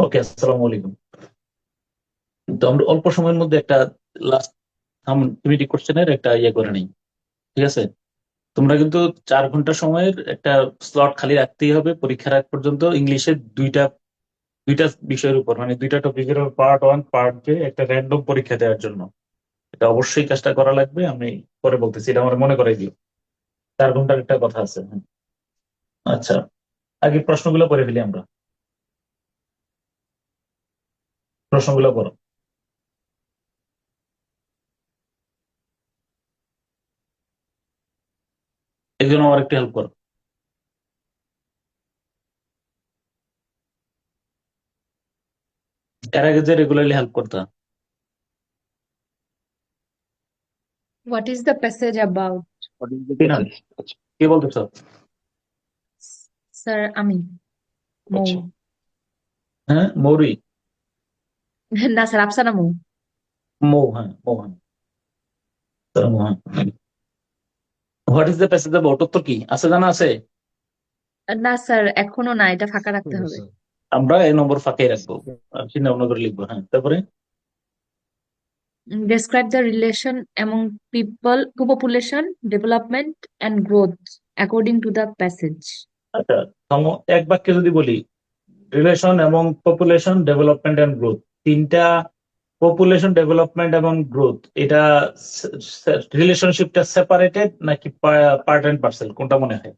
ওকে, আসসালামু আলাইকুম। তো আমরা অল্প সময়ের মধ্যে একটা লাস্ট সামথিং কোশ্চেনের একটা করে নেই, ঠিক আছে? তোমরা কিন্তু 4 ঘন্টা সময়ের একটা স্লট খালি রাখতেই হবে পরীক্ষার আগ পর্যন্ত, ইংলিশের দুইটা দুইটা বিষয়ের উপর, মানে দুইটা টপিকের উপর, পার্ট ওয়ান পার্ট টু, একটা র্যান্ডম পরীক্ষা দেওয়ার জন্য। এটা অবশ্যই কাজটা করা লাগবে, আমি পরে বলতেছি, এটা আমার মনে করাই দিও। 4 ঘন্টার একটা কথা আছে, হ্যাঁ। আচ্ছা, আগে প্রশ্নগুলো পড়ে ফেলি আমরা। প্রশ্নগুলো পড়ো। এই জন্য আমার একটু হেল্প করো। এর আগে যে রেগুলারলি হেল্প করতাম। What is the passage about? What is the সিনহান, passage? আচ্ছা কি বলতেছ? স্যার আমি মৌ। আচ্ছা হ্যাঁ, মৌরি। না স্যার, আফসানা মৌ। মৌ, হ্যাঁ, Mohan. Mohan. What is the passage about? উত্তর কি আছে, জানা আছে? না স্যার, এখনো না, এটা ফাঁকা রাখতে হবে। আমরা এই নম্বর ফাঁকাই রাখবো, আর চিন্তা ভাবনা করে লিখবো। হ্যাঁ, তারপরে Describe the relation among people, population, development and growth according to the passage. আচ্ছা, এক বাক্যে যদি বলি, রিলেশন এবং পপুলেশন, ডেভেলপমেন্ট এন্ড গ্রোথ, তিনটা, পপুলেশন, ডেভেলপমেন্ট এবং গ্রোথ, এটা রিলেশনশিপটা সেপারেটেড নাকি পার্ট এন্ড পার্সেল, কোনটা মনে হয়?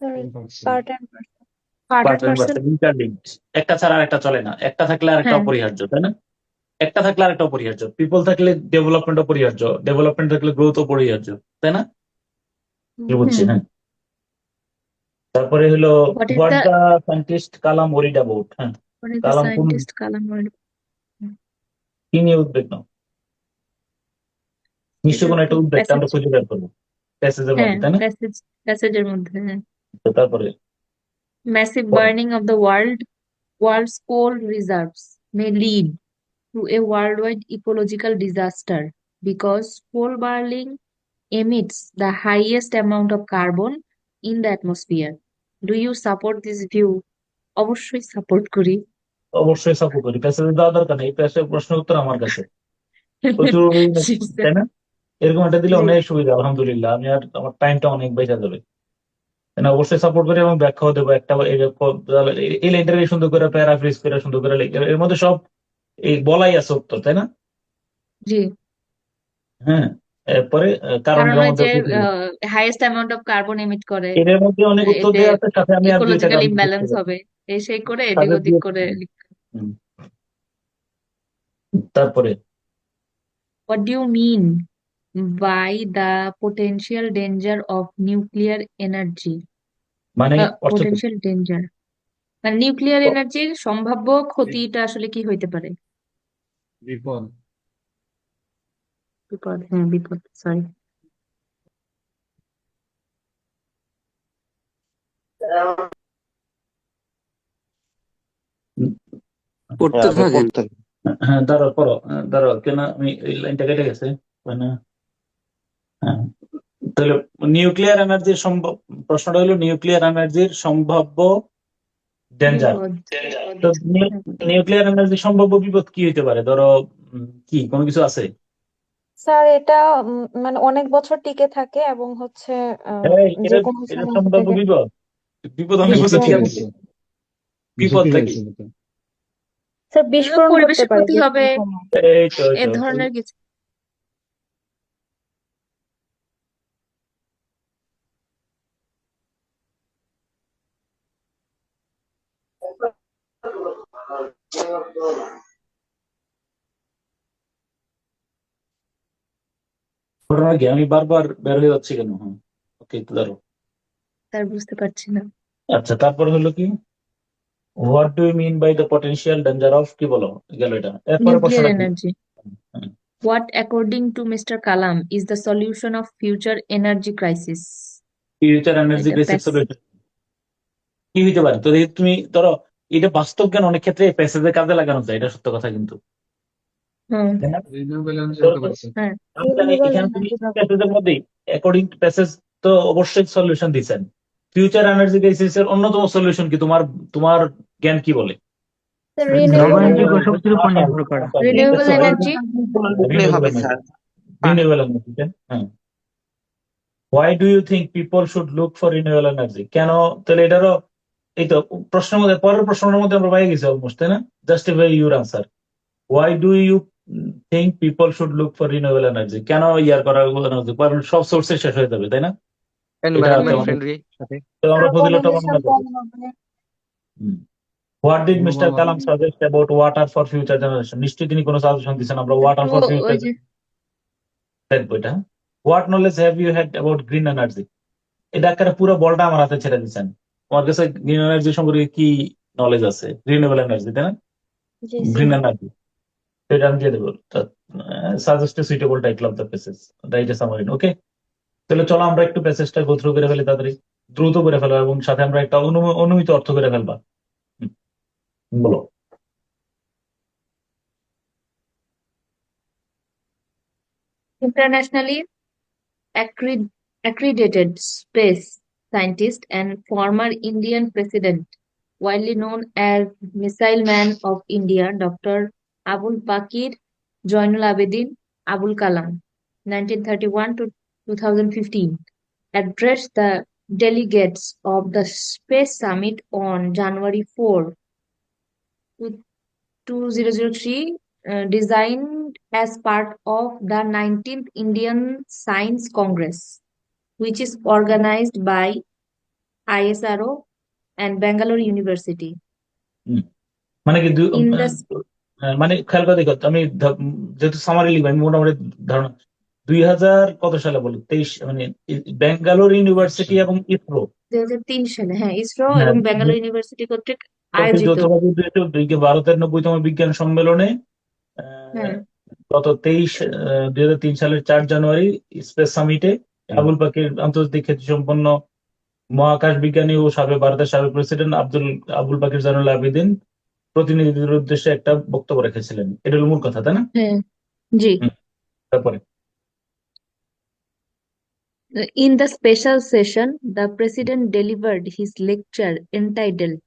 Part and parcel. Part part and and parcel. Parcel, interlinked. একটা ছাড়া আর একটা চলে না, একটা থাকলে আর একটা হ্যাঁ। অপরিহার্য, তাই না? একটা থাকলে আর একটা অপরিহার্য, পিপল থাকলে ডেভেলপমেন্ট অপরিহার্য, ডেভেলপমেন্ট থাকলে গ্রোথ অপরিহার্য, তাই না? কি বুঝছি, হুম। হ্যাঁ। তারপরে হলো, What is what the the scientist Kalam worried about. হ্যাঁ, what is the কালাম কোন, scientist Kalam word? কি নিয়ে উদ্বেগ নাও? নিশ্চয়ই এটা কোনো তো একটা উদ্বেগটা আমরা প্যাসেজ। খুঁজে বের করবো প্যাসেজের হ্যাঁ, মধ্যে, তাই না? প্যাসেজের মধ্যে, হ্যাঁ। তো তারপরে Massive পড়ো। burning of the world's coal reserves may lead to a worldwide ecological disaster because coal burning emits the highest amount of carbon in the atmosphere. Do you support this view? অবশ্যই support করি। অবশ্যই support করি, প্যাসেজে দেওয়া দরকার নেই, এই passage প্রশ্নের উত্তর আমার কাছে প্রচুর, জি স্যার। তাই না? এরকম একটা দিলে জি। অনেক সুবিধা, আলহামদুলিল্লাহ, আমি আর আমার টাইমটা অনেক বেঁচে যাবে। তাই না? অবশ্যই সাপোর্ট করি এবং ব্যাখ্যাও দেবো। একটা এই লাইনটাকে সুন্দর করে প্যারাফ্রেজ করে সুন্দর করে এর মধ্যে সব এই বলাই আছে উত্তর, তাই না? জি। হ্যাঁ। এরপরে কারণ কারণটার ওই মধ্যে যে কিছু নেই। Highest amount of carbon emit করে, এর মধ্যে অনেক উত্তর এতে দেওয়া আছে, সাথে আমি আর দুইটা ইকোলজিক্যাল কারণ যুক্ত ইমব্যালেন্স করবো। হবে, এই সেই করে এদিক সাথে ওদিক দিয়ে করে হুম। তারপরে What do you mean by the potential danger of nuclear energy? মানে অর্থ কি? Potential danger মানে নিউক্লিয়ার এনার্জির সম্ভাব্য ক্ষতিটা আসলে কি হইতে পারে? বিপদ। বিপদ, হ্যাঁ বিপদ, সরি। পড়তে আগে থাকেন। পড়তে হ্যাঁ, দাঁড়াও পড়ো, দাঁড়াও, কেন আমি এই লাইনটা কেটে গেছে, তাই না? হ্যাঁ, তাহলে নিউক্লিয়ার এনার্জির সম্ভব, প্রশ্নটা হলো নিউক্লিয়ার এনার্জির সম্ভাব্য ডেঞ্জার। বিপদ। তো নিউক্লিয়ার এনার্জির সম্ভাব্য বিপদ কি হইতে পারে? ধরো, কি কোনো কিছু আছে? স্যার এটা মানে অনেক বছর টিকে থাকে এবং হচ্ছে এই, যে এটা কোনো এটা সময় হতে সম্ভাব্য পারে। বিপদ? বিপদ অনেক বছর বিস্ফোরণ ঠিক ঘটে। আছে, বিপদটা কি? স্যার বিস্ফোরণ ঘটতে পরিবেশের পারে ক্ষতি যে হবে, কোনো সময়। এই তো, এই এ তো। ধরনের কিছু। ঘটনা কি? আমি বারবার বের হয়ে যাচ্ছি কেন? হ্যাঁ, ওকে, তো ধরো। তার বুঝতে পারছি না। আচ্ছা, তারপর হলো কি, what do you mean by the potential danger of, কি বলো গেল এটা? এরপরে নিউক্লিয়ার প্রশ্নটা কি? Energy. What, according to Mr. Kalam, is the solution of future energy crisis? Future energy এটা বেসিক সলিউশন কি হইতে পারে? তো এই তুমি ধরো, এটা বাস্তব জ্ঞান অনেক ক্ষেত্রে প্যাসেজে কাজে লাগানো যায়, এটা সত্য কথা কিন্তু, হুম। তাই না? রিনিউয়েবল এনার্জি তো হতে পারে স্যার। হ্যাঁ। আমি জানি রিনিউয়েবল এখানে তুমি এনার্জি ব্যবহার। প্যাসেজের মধ্যেই অ্যাকর্ডিং টু প্যাসেজ তো অবশ্যই সলিউশন দিচ্ছেন। ফিউচার এনার্জি বেসিস এর অন্যতম সলিউশন কি? তোমার তোমার জ্ঞান কি বলে? রিনিউয়েবল নবায়নযোগ্য শক্তির উপর নির্ভর করা। Renewable energy, লিখলেই হবে স্যার। রিনিউয়েবল এনার্জি হ্যাঁ why do you think people should look for renewable energy কেন তাহলে এটারও এই তো প্রশ্নের মধ্যে পরের প্রশ্নের মধ্যে আমরা পেয়ে গেছি অলমোস্ট তাই না justify your answer why do you think people should look for renewable energy কেন ইয়ার করা এনার্জি কারণ সব সোর্সে শেষ হয়ে যাবে তাই না এটা এনভায়রনমেন্ট তেমন ফ্রেন্ডলি সাথে। তো আমরা ফজিলতটা কার্বন বর্ণনা এমিশন করবো কম হবে। What did global mister Kalam warming, suggest about water for future generation নিশ্চয়ই তিনি কোনো সাজেশন দিচ্ছেন আমরা ওয়াটার তো ফর ফিউচার ওই যে দেখবো এটা what knowledge have you had about green energy এটা একটা পুরো বলটা আমার হাতে ছেড়ে দিচ্ছেন তোমার কাছে গ্রিন এনার্জি সম্পর্কে কি নলেজ আছে রিনিউয়েবল এনার্জি তাই না জি গ্রিন স্যার। এনার্জি সেটা আমি দিয়ে দেবো suggest suitable title of the passage right a summary okay তাহলে চলো আমরা একটু প্যাসেজটা গো থ্রু করে ফেলি তাড়াতাড়ি দ্রুত করে ফেলবো এবং সাথে আমরা একটা অনুমিত অর্থ করে ফেলবা হুম, বলো internationally accredited space scientist and former Indian president, widely known as Missile Man of India, Dr. Abul Pakir Joinul Abedin Abul Kalam, 1931 to 2015, addressed the delegates of the Space Summit on January 4, 2003, designed as part of the 19th Indian Science Congress, which is organized by ISRO and Bangalore University. হুম, মানে কি In the মানে খেয়াল করে দেখো আমি যেহেতু summary লিখবো আমি মোটামুটি ধারণা 2000 কত সালে বলো 23 মানে ব্যাঙ্গালোর ইউনিভার্সিটি এবং ইসরো 2003 সালে ইসরো হ্যাঁ এবং ব্যাঙ্গালোর ইউনিভার্সিটি কর্তৃক কর্তৃক আয়োজিত যৌথভাবে ভারতের 90তম বিজ্ঞান সম্মেলনে আহ, হ্যাঁ গত 2003 সালের 4 জানুয়ারি স্পেস সামিটে আবুল পাকির আন্তর্জাতিক খ্যাতিসম্পন্ন মহাকাশ বিজ্ঞানী ও ভারতের সাবেক প্রেসিডেন্ট আবুল পাকির জয়নুল আবেদিন প্রতিনিধিদের উদ্দেশ্যে একটা বক্তব্য রেখেছিলেন এটা হলো মূল কথা তাই না হ্যাঁ জি হুম, তারপরে In the special session, the president delivered his lecture entitled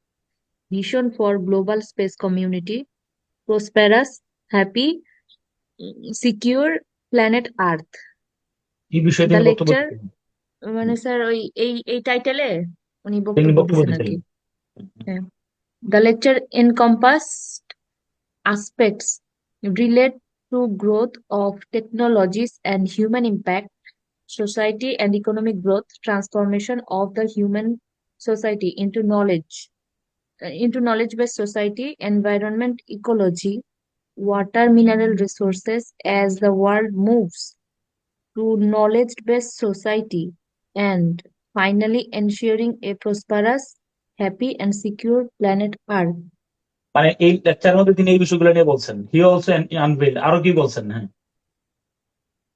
Vision for Global Space Community, Prosperous, Happy, Secure Planet Earth. এই বিষয়ে The তিনি বক্তব্য lecture, দিচ্ছেন। মানে স্যার ওই এই টাইটেলে উনি তিনি বক্তব্য বক্তব্য দিচ্ছেন আর কি। দিচ্ছিলেন হ্যাঁ। The lecture encompassed aspects relate to growth of technologies and human impact, society and economic growth, transformation of the human society into knowledge-based society, environment, ecology, water, mineral resources as the world moves to knowledge-based society, and finally ensuring a prosperous, happy, and secure planet Earth. মানে এই লেকচারের মধ্যে তিনি এই বিষয়গুলো নিয়ে বলছেন he also আনভেইল আরো কি বলছেন হ্যাঁ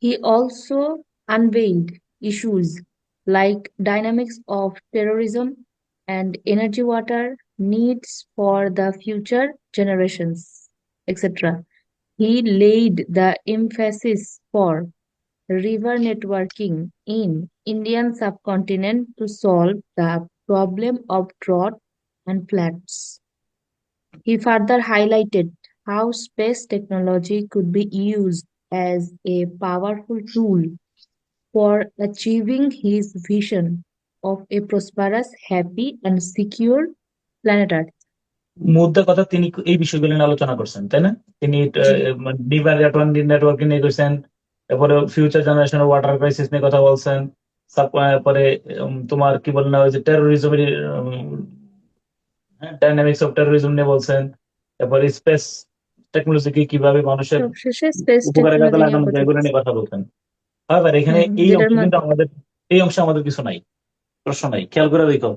He also unveiled issues like dynamics of terrorism and energy water needs for the future generations, etc. He laid the emphasis for river networking in Indian subcontinent to solve the problem of drought and floods. He further highlighted how space technology could be used as a powerful tool for achieving his vision of a prosperous, happy, and secure planet Earth. মুদ্রা কথা তিনি এই বিষয়গুলো নিয়ে আলোচনা করছেন তাই না তিনি জি ডিভাইড নেটওয়ার্কিং নিয়ে করছেন তারপরে ফিউচার জেনারেশনের ওয়াটার ক্রাইসিস নিয়ে কথা বলছেন তারপরে তোমার কি বলে না ওই যে টেরোরিজমের ডাইনামিক্স অফ টেরোরিজম নিয়ে বলছেন তারপরে স্পেস টেকনোলজিকে কিভাবে মানুষের সবশেষে স্পেস উপকারে কাজে টেকনোলজি নিয়ে লাগানো কথা যায় এগুলো বলছি। নিয়ে কথা বলছেন এবার এখানে এই যেটার অংশে কিন্তু মাধ্যমে এই অংশে আমাদের কিছু নাই প্রশ্ন নাই খেয়াল করে দেখো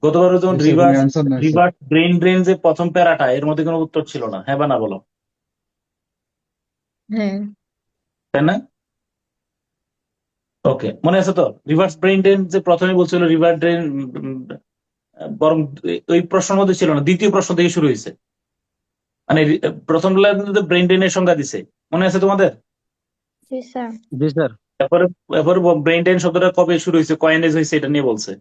গতবার যেমন জি স্যার কোনো রিভার্স অ্যান্সার নাই স্যার। রিভার্স ব্রেন ড্রেন যে প্রথম প্যারাটা এর মধ্যে কোনো উত্তর ছিল না হ্যাঁ বা না বলো হ্যাঁ তাই না ওকে মনে আছে তো রিভার্স ব্রেন ড্রেন যে প্রথমে বলছিল রিভার ড্রেন বরং ওই প্রশ্নের মধ্যে ছিল না দ্বিতীয় প্রশ্ন থেকে শুরু হয়েছে মানে প্রথম ব্রেন ড্রেনের সংজ্ঞা দিছে মনে আছে তোমাদের জি স্যার। জি স্যার। তারপরে ব্রেন ড্রেন শব্দটা কবে শুরু হয়েছে কয়েনেজ হয়েছে এটা নিয়ে বলছে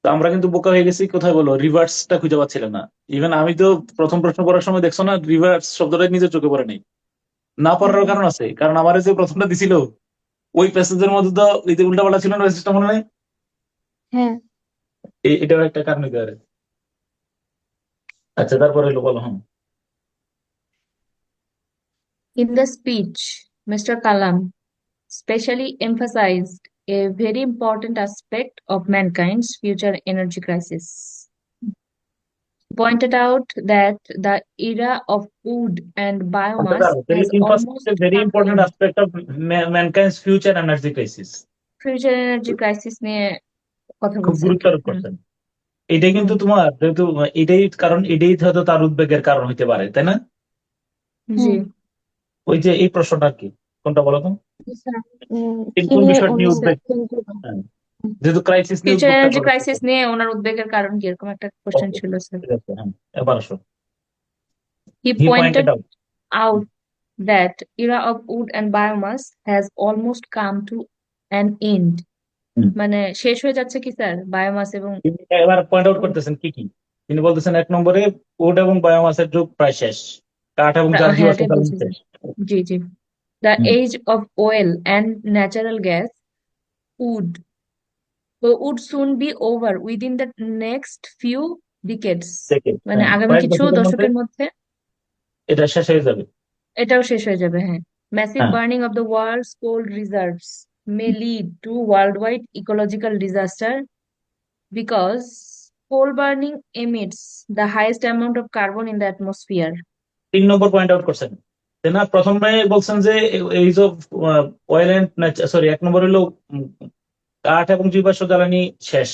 তো আমরা কিন্তু বোকা হয়ে গেছি, কোথায় বলো, রিভার্সটা খুঁজে পাচ্ছিলাম না। ইভেন আমি তো প্রথম প্রশ্ন করার সময় দেখছো না, রিভার্স শব্দটা নিজের চোখে পড়ে নাই। না পড়ারও কারণ আছে, কারণ আমার যে প্রথমটা দিছিল ওই প্যাসেজের মধ্যে তো এই যে উল্টাপাল্টা ছিল না, প্যাসেজটা মনে নাই? হ্যাঁ। এটাও একটা কারণ হতে পারে। আচ্ছা, তারপরে হলো, বলো। হ্যাঁ, In the speech, Mr. Kalam specially emphasized a very important aspect of mankind's future energy crisis. Pointed out that the era of wood and আচ্ছা, biomass দাঁড়াও, তাহলে has almost infrastructure very come to important end. Aspect of ম্যানকাইন্ডস future energy crisis, future energy crisis নিয়ে কথা খুব বলছে আর গুরুত্ব কি। আরোপ করছেন। এটাই কিন্তু হুম। তোমার যেহেতু এটাই কারণ, এটাই হয়তো তার উদ্বেগের কারণ হইতে পারে, তাই না? জি। ওই যে এই প্রশ্নটা কি, কোনটা বলো তো? কি কোন নিয়ে বিষয় নিয়ে উনি উদ্বেগ? চিন্তিত? হ্যাঁ, যেহেতু ক্রাইসিস নিয়ে ফিউচার উদ্বেগটা এনার্জি প্রকাশ ক্রাইসিস করছে। নিয়ে ওনার উদ্বেগের কারণ কি, এরকম একটা কোশ্চেন ওকে, ছিল স্যার। ঠিক আছে, হ্যাঁ, এবার আসো। He he pointed pointed out. out that era of wood and biomass has almost come to an end. মানে শেষ হয়ে যাচ্ছে কি স্যার, বায়োমাস এবং তিনি এবার পয়েন্ট আউট করতেছেন কি কি। তিনি বলতেছেন 1 নম্বরে উড এবং বায়োমাসের যুগ প্রায় শেষ, কাঠ এবং জ্বালানি হ্যাঁ এটাই বর্ষাকালীন বলছি স্যার। শেষ। জি জি। The hmm, age of oil and natural gas would would soon be over within the next few decades. দেখে, মানে হ্যাঁ, আগামী কয়েক কিছু দশকের মধ্যে দশকের মধ্যে এটা শেষ হয়ে যাবে। এটাও শেষ হয়ে যাবে। হ্যাঁ। Massive হ্যাঁ, burning of the world's coal reserves may lead to worldwide ecological disaster because coal burning emits the highest amount of carbon in the atmosphere. 3 number point out করছেন, তাই না? প্রথমে বলছেন যে age of oil and, sorry, 1 number হলো কাঠ এবং জীবাশ্ম জ্বালানি শেষ,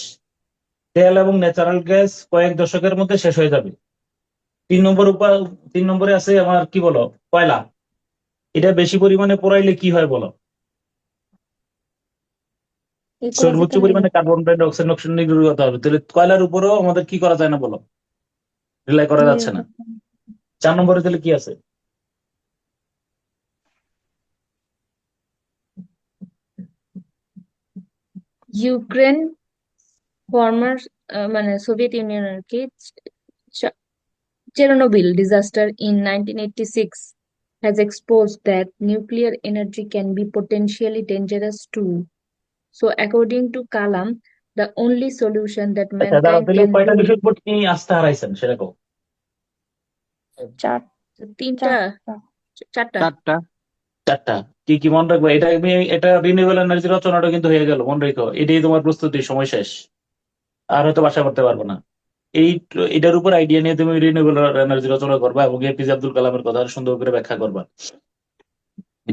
তেল এবং ন্যাচারাল গ্যাস কয়েক দশকের মধ্যে শেষ হয়ে যাবে। 3 নম্বরে আছে আমার, কি বলো, কয়লা। এটা বেশি পরিমাণে পোড়াইলে কি হয় বলো? সর্বোচ্চ ইকোলজিক্যাল পরিমাণে কার্বন ডাই অক্সাইড নির্গত হবে। তাহলে কয়লার উপরেও আমাদের কি করা যায় না বলো, রিলাই করা যাচ্ছে না। 4 নম্বরে তাহলে কি আছে? ইউক্রেন ফর্মার মানে সোভিয়েত ইউনিয়ন আর কি, Chernobyl disaster in 1986 has exposed that nuclear energy can be potentially dangerous too. So, according to Kalam, the only solution that আচ্ছা, দাঁড়াও, mankind তাহলে can কয়টা look বিষয়ের উপর তিনি আস্থা হারাইছেন সেটা কও। চার তিনটা, চারটা চারটা। 4টা। 4টা। কি কি মনে রাখবো? এটা রিনিউয়েবল এনার্জি রচনাটা কিন্তু হয়ে গেল, মনে রেখো। এটাই তোমার প্রস্তুতি, সময় শেষ, আর হয়তো বাসা করতে পারবো না। এই এটার উপর আইডিয়া নিয়ে তুমি রিনিউয়েবল এনার্জি রচনা করবা এবং এপিজে আব্দুল কালামের কথা সুন্দর করে ব্যাখ্যা করবা।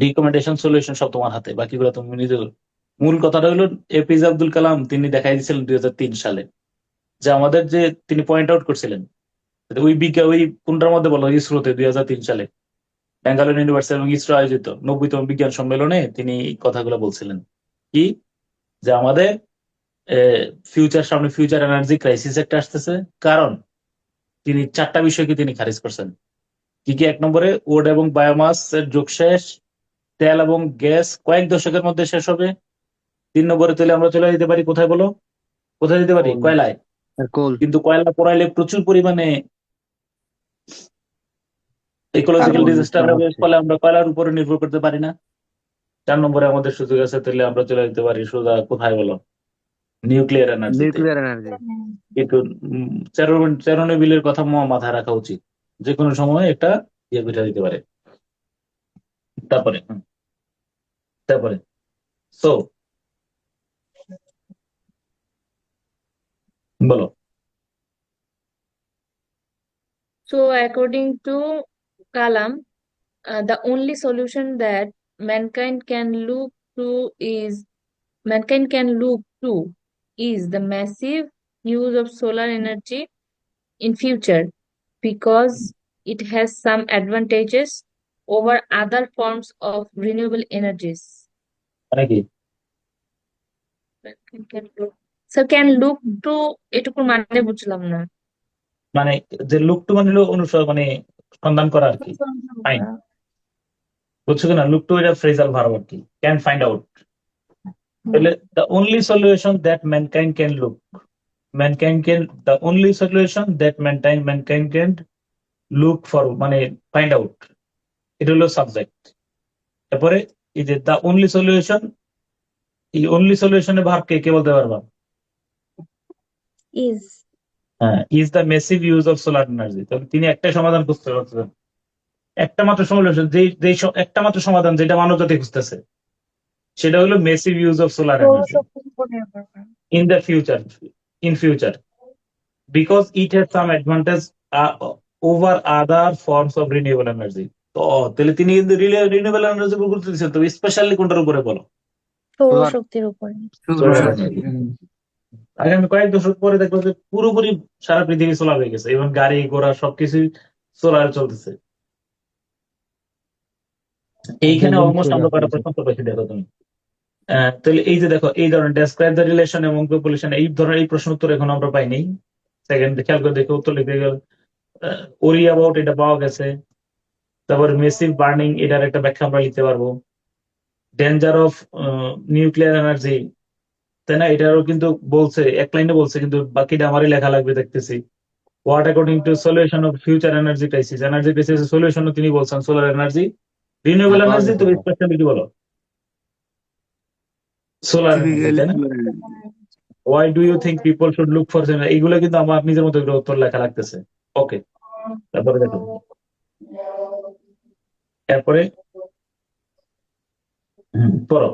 রিকমেন্ডেশন সলিউশন সব তোমার হাতে, বাকিগুলো তুমি নিজে। মূল কথাটা হলো, এপিজে আব্দুল কালাম তিনি দেখাই দিয়েছিলেন 2003 সালে, যে আমাদের যে তিনি পয়েন্ট আউট করছিলেন, ওই কোনটার মধ্যে বলো, ইসরোতে 2003 সালে ব্যাঙ্গালোর ইউনিভার্সিটি এবং ইসরো আয়োজিত 90তম বিজ্ঞান সম্মেলনে তিনি এই কথাগুলো বলছিলেন। কি, যে আমাদের সামনে ফিউচার এনার্জি ক্রাইসিস একটা আসতেছে। কারণ তিনি 4টা বিষয়কে তিনি খারিজ করছেন। কি কি? 1 নম্বরে উড এবং বায়োমাস এর যুগ শেষ, তেল এবং গ্যাস কয়েক দশকের মধ্যে শেষ হবে। 3 নম্বরে তাহলে আমরা চলে যেতে পারি কোথায় বলো, কোথায় যেতে পারি? কোল। কয়লায়। কোল। কিন্তু কয়লা পোড়াইলে প্রচুর পরিমাণে ইকোলজিক্যাল কার্বন ডিজাস্টার উৎপন্ন হবে, হচ্ছে। ফলে আমরা কয়লার উপরে নির্ভর করতে পারি না। 4 নম্বরে আমাদের সুযোগ আছে, তাহলে আমরা চলে যেতে পারি সোজা কোথায় বলো, নিউক্লিয়ার এনার্জিতে। Nuclear energy. কিন্তু চেরনোবিলের কথা মাথায় রাখা উচিত, যে কোনো সময় একটা ইয়ে পিঠা দিতে পারে। তারপরে তারপরে সো বলো। So, according to Kalam, the only solution that mankind can look to is mankind can look to is the massive use of solar energy in future because it has some advantages over other forms of renewable energies. মানে কি? So can look to এটুকুর মানে বুঝলাম না। মানে যে look to মানে হলো অনুসরণ, মানে সন্ধান করা আর কি। ফাইন, বুঝছো কিনা? লুক টু এটা ফ্রেজাল ভার্ব আর কি, ক্যান ফাইন্ড আউট। তাহলে the only solution that mankind can look, the only solution that mankind can look for মানে find out, এটা হলো সাবজেক্ট। তারপরে এই যে দ্য অনলি সলিউশন, এই অনলি সলিউশনের ভার্ব কে বলতে পারবা? Is. হ্যাঁ, is the massive use of solar energy. তবে তিনি একটা সমাধান খুঁজতে পারছেন, একটা মাত্র সলিউশন, একটা মাত্র সমাধান যেটা মানবজাতি খুঁজতেছে, সেটা হলো massive use of solar energy সৌরশক্তির উপর নির্ভর করে। in the future because it has some advantage over other forms of renewable energy. তো তাহলে তিনি কিন্তু রিনিউয়েবল এনার্জির উপর গুরুত্ব দিচ্ছেন, তো স্পেশালি কোনটার উপরে বলো? সৌরশক্তির উপরে। Solar energy. আগামী কয়েক দশক পরে দেখবো যে পুরোপুরি সারা পৃথিবী সোলার হয়ে গেছে, এবং গাড়ি ঘোড়া সবকিছু সোলার চলতেছে। এইখানে অলমোস্ট আমরা কয়টা প্রশ্ন তো পাইছি, দেখো তুমি। তাহলে এই যে দেখো, এই ধরনের ডেসক্রাইব দ্য রিলেশন এবং পপুলেশন, এই ধরনের এই প্রশ্ন উত্তর এখন আমরা পাইনি। সেকেন্ড খেয়াল করে দেখে উত্তর লিখতে গেল ওরি অ্যাবাউট, এটা পাওয়া গেছে। তারপর মেসিভ বার্নিং, এটার একটা ব্যাখ্যা আমরা লিখতে পারবো। ডেঞ্জার অফ নিউক্লিয়ার এনার্জি, তাই না, এটারও কিন্তু বলছে, এক লাইনে বলছে, কিন্তু বাকিটা আমারই লেখা লাগবে দেখতেছি। What according to solution of future energy crisis, energy crisis solution তিনি বলছেন সোলার এনার্জি, রিনিউয়েবল এনার্জি। তো স্পেশালি কি বলো? সোলার এনার্জি, তাই না? Why do you think people should look for solar? এইগুলো কিন্তু আমার নিজের মতো করে উত্তর লেখা লাগতেছে। ওকে, তারপরে দেখো, এরপরে পড়ো।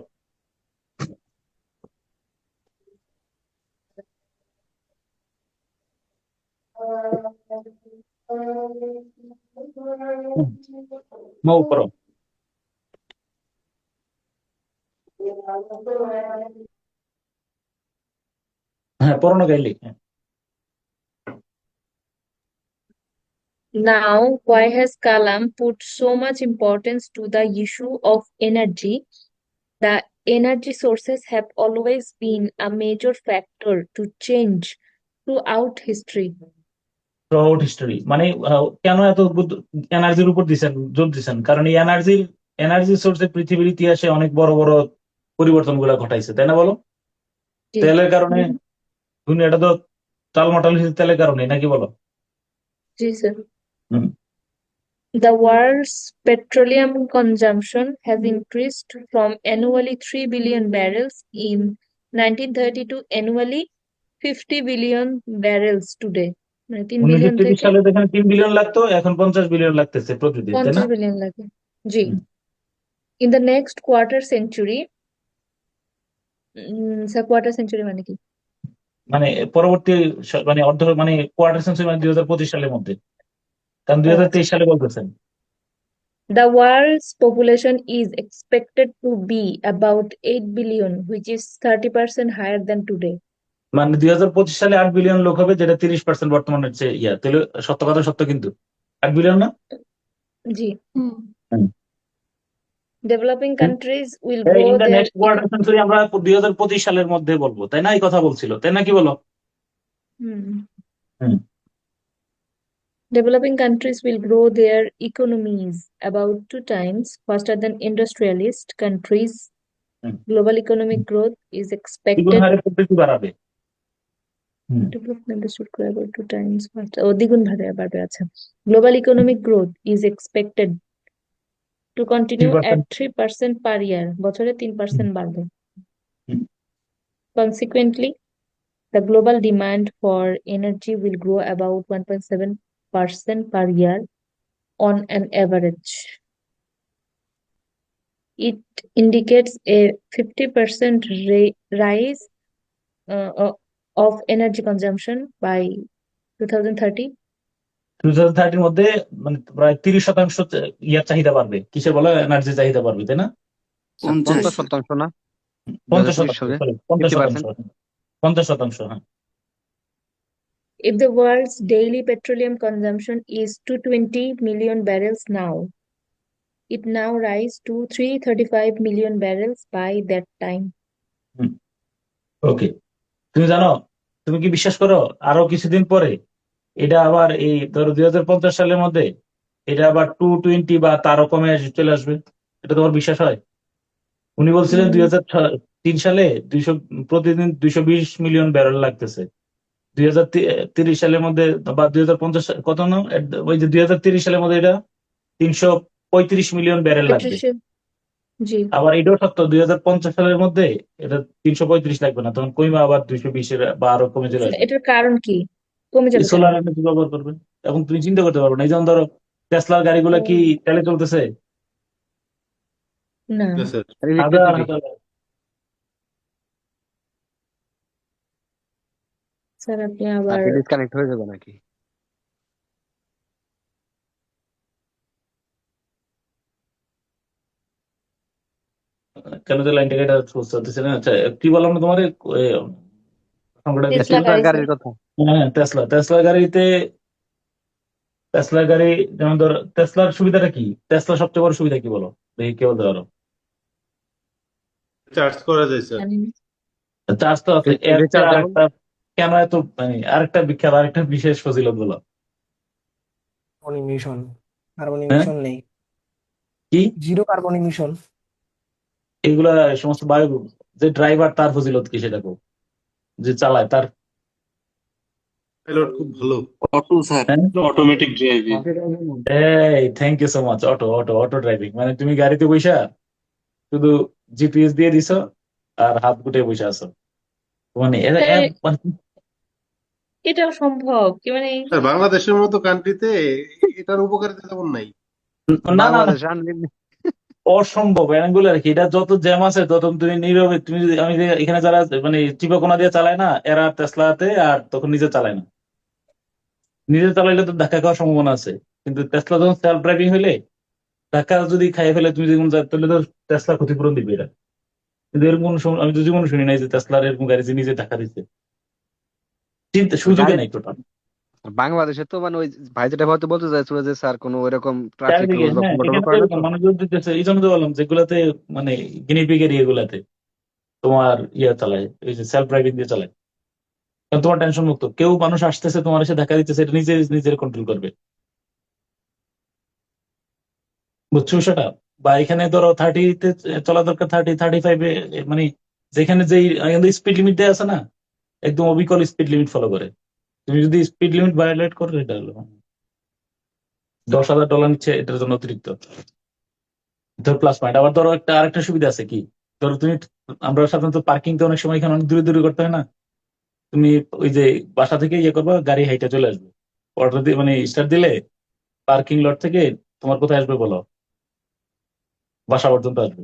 মৌ পড়ো। হ্যাঁ, পড়ো না গাইলি। Now, why has Kalam put so much importance to the issue of energy? The energy sources have always been a major factor to change throughout history. Throughout history মানে কেন এত এনার্জির উপর জোর দিচ্ছেন? কারণ এই এনার্জি সোর্সে পৃথিবীর ইতিহাসে অনেক বড় বড় পরিবর্তন গুলা ঘটাইছে, তাই না বলো? জি। তেলের কারণে দুনিয়াটা তো টালমাটাল হয়েছে তেলের কারণে, নাকি বলো? জি স্যার। হুম। The world's petroleum consumption has increased from annually 3 billion barrels in 1930 to annually 50 billion barrels today. মানে 3 বিলিয়ন 1930 থেকে সালে যেখানে 3 বিলিয়ন লাগতো, এখন 50 বিলিয়ন লাগতেছে প্রতিদিন, তাই না? 50 বিলিয়ন লাগে। জি। হুম। In the next quarter century, sir quarter century মানে কি? মানে পরবর্তী মানে মানে কোয়ার্টার সেঞ্চুরি, মানে 2025 সালের মধ্যে, কারণ ও আচ্ছা। 2023 সালে বলতেছেন। The world's population is expected to be about 8 billion, which is 30% higher than today. মানে 2025 সালে 8 বিলিয়ন লোক হবে, যেটা 30% বর্তমানের চেয়ে তাহলে সত্য কথা সত্য, কিন্তু 8 বিলিয়ন না। জি। হুম। Developing countries will in grow the their next quarter century আমরা 2025 সালের মধ্যে বলবো, তাই না? এই কথা বলছিল, তাই না, কি বলো? হুম। Developing countries will grow their economies about 2 times faster than industrialist countries. Hmm. Global economic growth is দ্বিগুণ expected. হারে প্রবৃদ্ধি বাড়াবে। Developing countries should grow about 2 times faster. দ্বিগুণ হারে বাড়বে, আচ্ছা। Global economic growth is expected to continue 3%। at 3% per year. বছরে 3% বাড়বে। Consequently, the global demand for energy will grow about 1.7% per year on an average. It indicates a 50% rise of energy consumption by 2030. 2030 এর মধ্যে মানে প্রায় 30% চাহিদা বাড়বে। কিসের বলো? এনার্জি চাহিদা বাড়বে, তাই না? 50% না, 50%, 2030 sorry, 50%, 50%, হ্যাঁ। If the world's daily petroleum consumption is 220 million barrels now, it now rise to 335 million barrels by that time. ওকে, তুমি জানো, তুমি কি বিশ্বাস করো আরো কিছুদিন পরে এটা আবার এই ধরো 2050 সালের মধ্যে এটা আবার 220 বা তারও কমে চলে আসবে? এটা তোমার বিশ্বাস হয়? উনি বলছিলেন 2003 সালে প্রতিদিন 220 মিলিয়ন ব্যারেল লাগতেছে, 2030 সালের মধ্যে বা 2050 কত না ওই যে 2030 সালের মধ্যে এটা 335 মিলিয়ন ব্যারেল লাগবে। পেট্রোশিয়াম, জি। আবার এটাও সত্য 2050 সালের মধ্যে এটা 335 লাগবে না, তখন কমে আবার 220 বা আরো কমে চলে আসবে। এটার কারণ কি? কমে এই যাবে কেন? সোলার এনার্জি ব্যবহার করবে। এখন তুমি চিন্তা করতে পারবে না, এই যেমন ধরো টেসলার গাড়িগুলা কি ও, তেলে চলতেছে? না স্যার হাজার ইলেকট্রিসিটি হাজার স্যার, আপনি আর আবার ডিসকানেক্ট হয়ে যাবে নাকি? কেন যে লাইন থেকে এটা চলতেছে না। আচ্ছা, কি বললাম না তোমার সংখ্যাটা কি ছিল? টেসলা টেসলার গাড়ি স্যার। গাড়ির কথা। হ্যাঁ, টেসলা গাড়িতে, টেসলা গাড়ি যেমন ধরো টেসলার সুবিধাটা কি, টেসলার সবচেয়ে বড় সুবিধা কি বলো, দেখি কে বলতে পারো। চার্জ করা যায় স্যার। জানি না। চার্জ তো আছে, এর চেয়ে রিচার্জেবল। আরেকটা কেন এত মানে আরেকটা বিখ্যাত আরেকটা বিশেষ ফজিলত বলো। Carbon emission. কার্বন হ্যাঁ, ইমিশন নেই। কি জিরো কার্বন ইমিশন। এগুলা এই সমস্ত বায়ু, যে ড্রাইভার তার ফজিলত কি সেটা কো, যে চালায় তার। পাইলট খুব ভালো, অটো স্যার। হ্যাঁ, অটোমেটিক ড্রাইভিং। এই thank you so much. Auto auto auto driving মানে তুমি গাড়িতে বইসা শুধু জিপিএস দিয়ে দিছো আর হাত গুটে বসে আছো, মানে এরা স্যার, মানে এটাও সম্ভব কি মানে? স্যার বাংলাদেশের মতো কান্ট্রিতে এটার উপকারিতা তেমন নাই। না না না, বাংলাদেশ আনলিমিটেড। অসম্ভব এগুলো আর কি। এটা যত জ্যাম আছে তত তুমি নীরবে, তুমি আমি যে এখানে যারা মানে চিপাকোনা দিয়ে চালায় না, এরা টেসলাতে আর তখন নিজে চালায় না। নিজে চালাইলে তো ধাক্কা খাওয়ার সম্ভাবনা আছে, কিন্তু টেসলা যখন সেলফ ড্রাইভিং হইলে ধাক্কা যদি খাইয়ে ফেলে তুমি যেমন তাহলে তো টেসলা ক্ষতিপূরণ দিবে এটা। কিন্তু এরকম আমি তো জীবনে শুনি নাই যে টেসলার এরকম গাড়ি যে নিজে ধাক্কা দিচ্ছে, চিন্তা সুযোগে গাড়ি নাই টোটাল। বাংলাদেশে তো মানে ওই ভাই যেটা হয়তো বলতে চাইছিল যে স্যার কোনো ওইরকম ট্রাফিক চারিদিকে রুলস বা হ্যাঁ, প্রোটোকল এখানে তো করে না এরকম তো। মানুষজন দিতেছে, এই জন্য তো বললাম যেগুলাতে মানে গিনিপিগ এরিয়া গুলাতে তোমার ইয়ে চালায়, এই যে সেলফ ড্রাইভিং দিয়ে চালায়, কারণ তোমার টেনশন মুক্ত, কেউ মানুষ আসতেছে তোমার এসে দেখা দিতেছে, এটা নিজে নিজের কন্ট্রোল করবে। বুঝছো বিষয়টা? বা এখানে ধরো 30-তে চলা দরকার, 30-35-এ, মানে যেখানে যেই স্পিড লিমিট দেওয়া আছে না, একদম অবিকল স্পিড লিমিট ফলো করে। তুমি যদি স্পিড লিমিট ভায়োলেট করো এটা হলো $10,000 নিচ্ছে এটার জন্য অতিরিক্ত, ধর প্লাস পয়েন্ট। আবার ধরো একটা আরেকটা সুবিধা আছে কি, ধরো তুমি, আমরা সাধারণত পার্কিং তো অনেক সময় এখানে অনেক দূরে দূরে করতে হয় না, তুমি ওই যে বাসা থেকে ইয়ে করবা, গাড়ি হাইটা চলে আসবে, অটো দিয়ে মানে স্টার্ট দিলে পার্কিং লট থেকে তোমার কোথায় আসবে বলো, বাসা পর্যন্ত আসবে।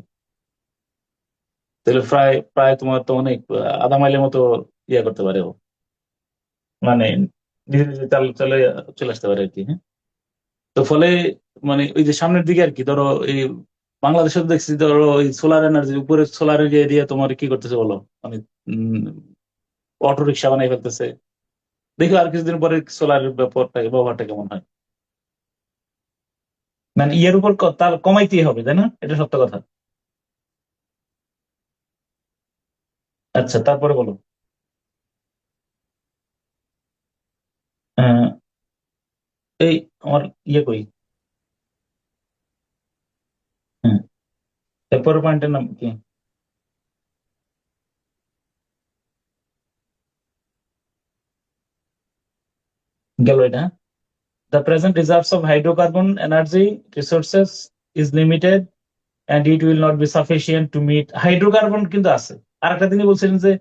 তাহলে প্রায় প্রায় তোমার তো অনেক আধা মাইলের মতো ইয়ে করতে পারে ও, মানে নিজে নিজে চলে চলে আসতে পারে আর কি। হ্যাঁ, তো ফলে মানে ওই যে সামনের দিকে আর কি, ধরো এই বাংলাদেশে তো দেখছি ধরো ওই সোলার এনার্জি উপরে সোলার এরিয়া দিয়ে তোমার কি করতেছে বলো, মানে অটো রিক্সা বানাই ফেলতেছে। দেখো আর কিছুদিন পরে সোলারের ব্যবহারটা কেমন হয়, মানে ইয়ের উপর তার কমাইতেই হবে, তাই না? এটা সত্য কথা। আচ্ছা, তারপরে বলো। আহ, এই আমার ইয়ে কই, হ্যাঁ, এরপরের পয়েন্টের নাম কি গেল এটা? The present reserves of hydrocarbon energy resources is limited and it will not be sufficient to meet hydrocarbon কিন্তু আছে। আর একটা তিনি বলছিলেন যে